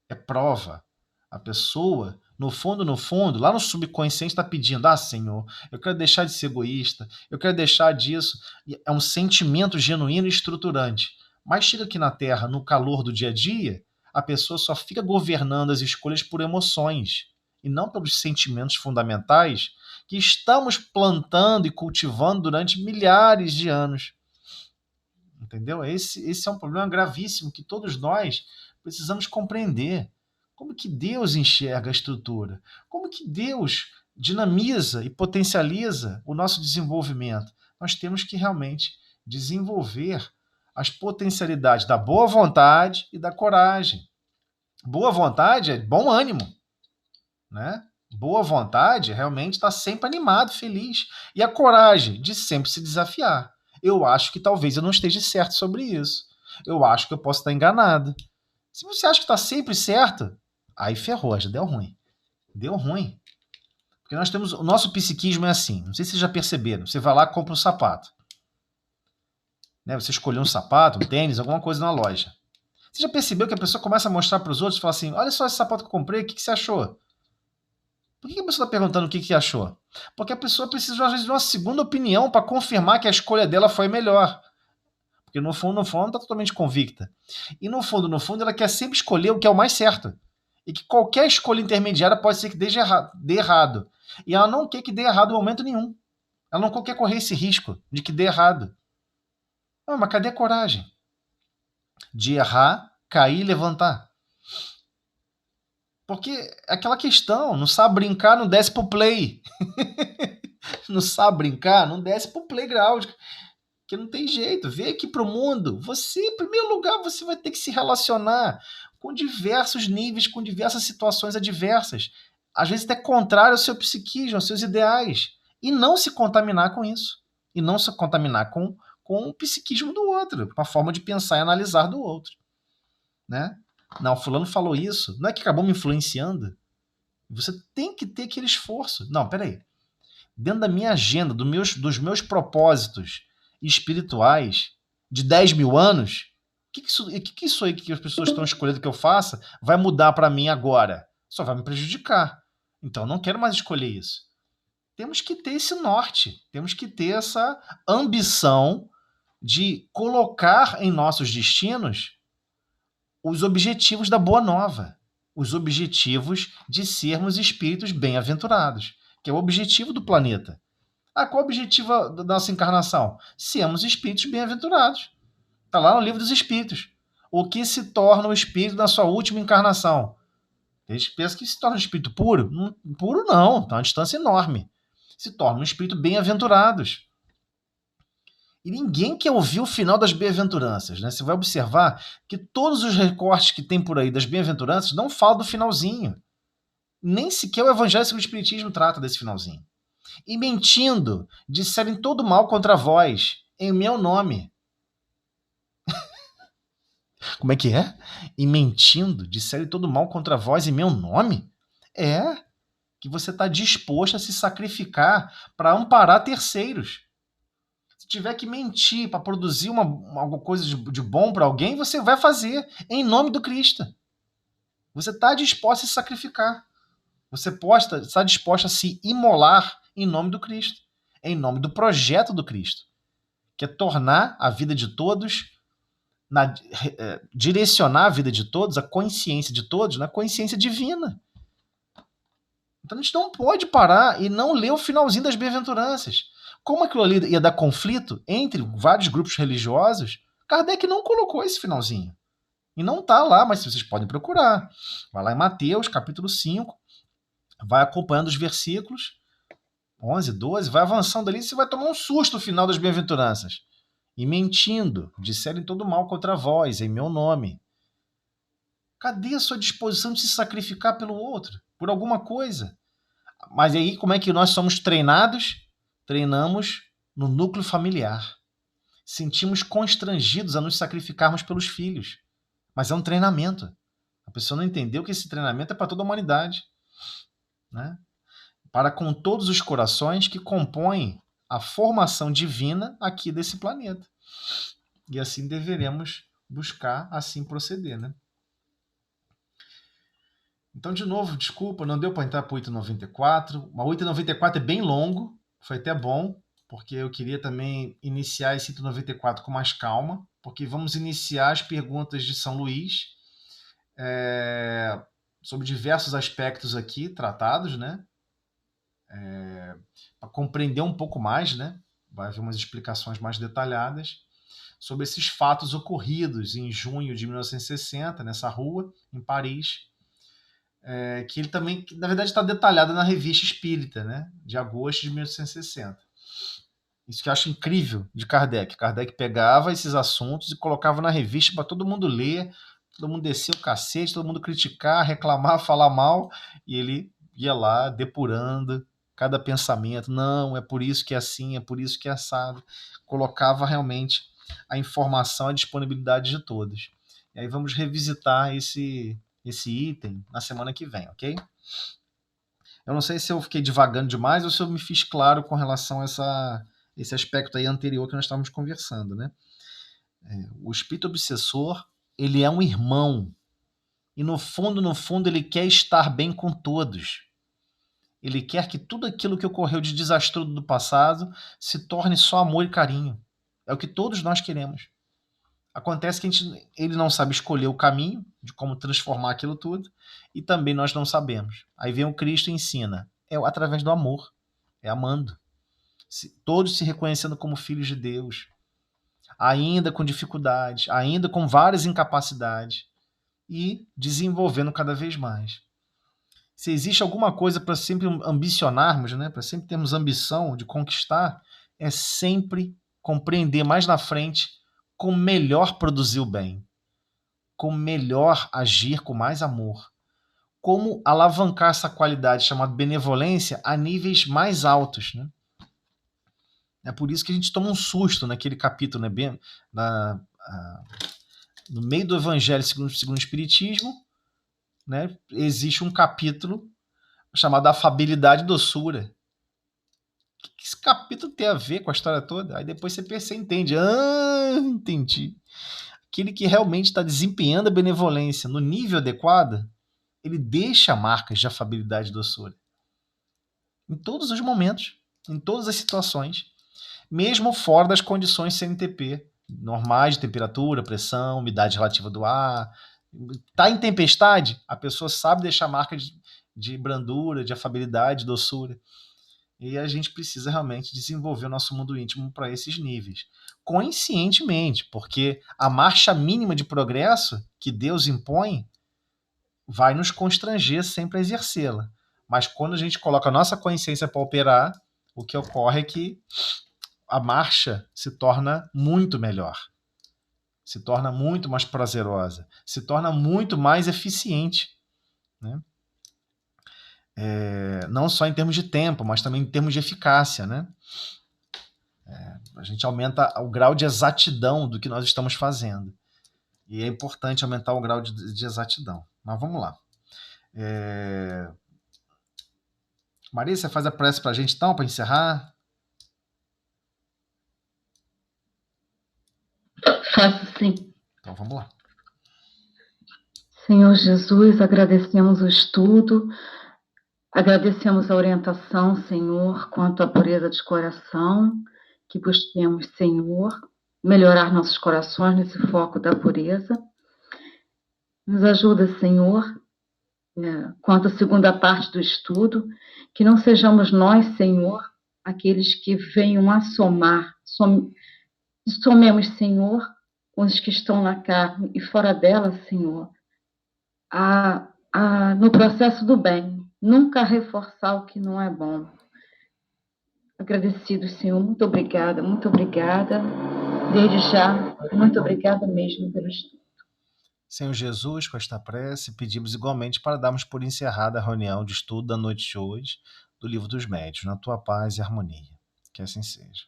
É prova. A pessoa, no fundo, lá no subconsciente está pedindo, Senhor, eu quero deixar de ser egoísta, eu quero deixar disso. É um sentimento genuíno e estruturante. Mas chega aqui na Terra, no calor do dia a dia, a pessoa só fica governando as escolhas por emoções e não pelos sentimentos fundamentais que estamos plantando e cultivando durante milhares de anos. Entendeu? Esse é um problema gravíssimo que todos nós precisamos compreender. Como que Deus enxerga a estrutura? Como que Deus dinamiza e potencializa o nosso desenvolvimento? Nós temos que realmente desenvolver as potencialidades da boa vontade e da coragem. Boa vontade é bom ânimo, né? Boa vontade realmente está sempre animado, feliz. E a coragem de sempre se desafiar. Eu acho que talvez eu não esteja certo sobre isso. Eu acho que eu posso estar enganado. Se você acha que está sempre certo, aí ferrou, já deu ruim. Deu ruim. Porque nós temos. O nosso psiquismo é assim. Não sei se vocês já perceberam. Você vai lá e compra um sapato. Né? Você escolheu um sapato, um tênis, alguma coisa na loja. Você já percebeu que a pessoa começa a mostrar para os outros e fala assim: olha só esse sapato que eu comprei, o que você achou? Por que a pessoa está perguntando o que achou? Porque a pessoa precisa, às vezes, de uma segunda opinião para confirmar que a escolha dela foi melhor. Porque no fundo, ela está totalmente convicta. E no fundo, ela quer sempre escolher o que é o mais certo. E que qualquer escolha intermediária pode ser que dê errado. E ela não quer que dê errado em momento nenhum. Ela não quer correr esse risco de que dê errado. Não, mas cadê a coragem? De errar, cair e levantar. Porque aquela questão, não sabe brincar, não desce pro play. Não sabe brincar, não desce pro playground. Porque não tem jeito. Vem aqui pro mundo. Você, em primeiro lugar, você vai ter que se relacionar com diversos níveis, com diversas situações adversas. Às vezes até contrário ao seu psiquismo, aos seus ideais. E não se contaminar com isso. E não se contaminar com o psiquismo do outro, com a forma de pensar e analisar do outro. Né? Não, fulano falou isso. Não é que acabou me influenciando? Você tem que ter aquele esforço. Não, peraí. Dentro da minha agenda, dos meus propósitos espirituais de 10 mil anos, o que isso aí que as pessoas estão escolhendo que eu faça vai mudar para mim agora? Só vai me prejudicar. Então, eu não quero mais escolher isso. Temos que ter esse norte. Temos que ter essa ambição de colocar em nossos destinos os objetivos da Boa Nova, os objetivos de sermos espíritos bem-aventurados, que é o objetivo do planeta. Qual é o objetivo da nossa encarnação? Sermos espíritos bem-aventurados. Está lá no Livro dos Espíritos. O que se torna o espírito na sua última encarnação? A gente pensa que se torna um espírito puro. Puro não, está uma distância enorme. Se torna um espírito bem-aventurados. E ninguém quer ouvir o final das bem-aventuranças, né? Você vai observar que todos os recortes que tem por aí das bem-aventuranças não falam do finalzinho. Nem sequer o Evangelho segundo o Espiritismo trata desse finalzinho. E mentindo, disserem todo mal contra vós, em meu nome. Como é que é? E mentindo, disserem todo mal contra vós em meu nome? É que você está disposto a se sacrificar para amparar terceiros. Se tiver que mentir para produzir alguma coisa de bom para alguém, você vai fazer em nome do Cristo. Você está disposto a se sacrificar. Você está disposto a se imolar em nome do Cristo, em nome do projeto do Cristo, que é tornar a vida de todos, direcionar a vida de todos, a consciência de todos, na consciência divina. Então a gente não pode parar e não ler o finalzinho das bem-aventuranças. Como aquilo ali ia dar conflito entre vários grupos religiosos, Kardec não colocou esse finalzinho. E não está lá, mas vocês podem procurar. Vai lá em Mateus, capítulo 5, vai acompanhando os versículos, 11, 12, vai avançando ali e você vai tomar um susto no final das bem-aventuranças. E mentindo, disserem todo mal contra vós, em meu nome. Cadê a sua disposição de se sacrificar pelo outro, por alguma coisa? Mas aí, como é que nós somos treinados? Treinamos no núcleo familiar. Sentimos constrangidos a nos sacrificarmos pelos filhos. Mas é um treinamento. A pessoa não entendeu que esse treinamento é para toda a humanidade, né? Para com todos os corações que compõem a formação divina aqui desse planeta. E assim deveremos buscar assim proceder, né? Então, de novo, desculpa, não deu para entrar para o 894. O 894 é bem longo, foi até bom, porque eu queria também iniciar esse 894 com mais calma, porque vamos iniciar as perguntas de São Luís sobre diversos aspectos aqui tratados, né? Para compreender um pouco mais, né? Vai haver umas explicações mais detalhadas sobre esses fatos ocorridos em junho de 1960, nessa rua, em Paris, que ele também, na verdade, está detalhado na Revista Espírita, né? De agosto de 1960. Isso que eu acho incrível de Kardec. Kardec pegava esses assuntos e colocava na revista para todo mundo ler, todo mundo descer o cacete, todo mundo criticar, reclamar, falar mal, e ele ia lá depurando cada pensamento. Não, é por isso que é assim, é por isso que é assado. Colocava realmente a informação à disponibilidade de todos. E aí vamos revisitar esse item na semana que vem, ok? Eu não sei se eu fiquei divagando demais ou se eu me fiz claro com relação a esse aspecto aí anterior que nós estávamos conversando, né? O espírito obsessor, ele é um irmão. E no fundo, ele quer estar bem com todos. Ele quer que tudo aquilo que ocorreu de desastroso do passado se torne só amor e carinho. É o que todos nós queremos. Acontece que ele não sabe escolher o caminho de como transformar aquilo tudo, e também nós não sabemos. Aí vem o Cristo e ensina. É através do amor. É amando. Todos se reconhecendo como filhos de Deus. Ainda com dificuldades, ainda com várias incapacidades. E desenvolvendo cada vez mais. Se existe alguma coisa para sempre ambicionarmos, né, para sempre termos ambição de conquistar, é sempre compreender mais na frente como melhor produzir o bem, como melhor agir com mais amor, como alavancar essa qualidade chamada benevolência a níveis mais altos, né? É por isso que a gente toma um susto naquele capítulo, né, no meio do Evangelho segundo o Espiritismo, né, existe um capítulo chamado Afabilidade e Doçura. O que esse capítulo tem a ver com a história toda? Aí depois você entende. Entendi. Aquele que realmente está desempenhando a benevolência no nível adequado, ele deixa marcas de afabilidade e doçura. Em todos os momentos, em todas as situações, mesmo fora das condições CNTP, normais de temperatura, pressão, umidade relativa do ar. Está em tempestade, a pessoa sabe deixar marca de brandura, de afabilidade, doçura. E a gente precisa realmente desenvolver o nosso mundo íntimo para esses níveis. Conscientemente, porque a marcha mínima de progresso que Deus impõe vai nos constranger sempre a exercê-la. Mas quando a gente coloca a nossa consciência para operar, o que ocorre é que a marcha se torna muito melhor. Se torna muito mais prazerosa. Se torna muito mais eficiente, né? Não só em termos de tempo, mas também em termos de eficácia, né? A gente aumenta o grau de exatidão do que nós estamos fazendo. E é importante aumentar o grau de exatidão. Mas vamos lá. Maria, você faz a prece para a gente então, para encerrar? Faço sim. Então vamos lá. Senhor Jesus, agradecemos o estudo, agradecemos a orientação, Senhor, quanto à pureza de coração, que busquemos, Senhor, melhorar nossos corações nesse foco da pureza. Nos ajuda, Senhor, quanto à segunda parte do estudo, que não sejamos nós, Senhor, aqueles que venham a somemos, Senhor, com os que estão na carne e fora dela, Senhor, no processo do bem, nunca reforçar o que não é bom. Agradecido, Senhor, muito obrigada, desde já, muito obrigada mesmo pelo estudo. Senhor Jesus, com esta prece, pedimos igualmente para darmos por encerrada a reunião de estudo da noite de hoje do Livro dos Médiuns, na tua paz e harmonia. Que assim seja.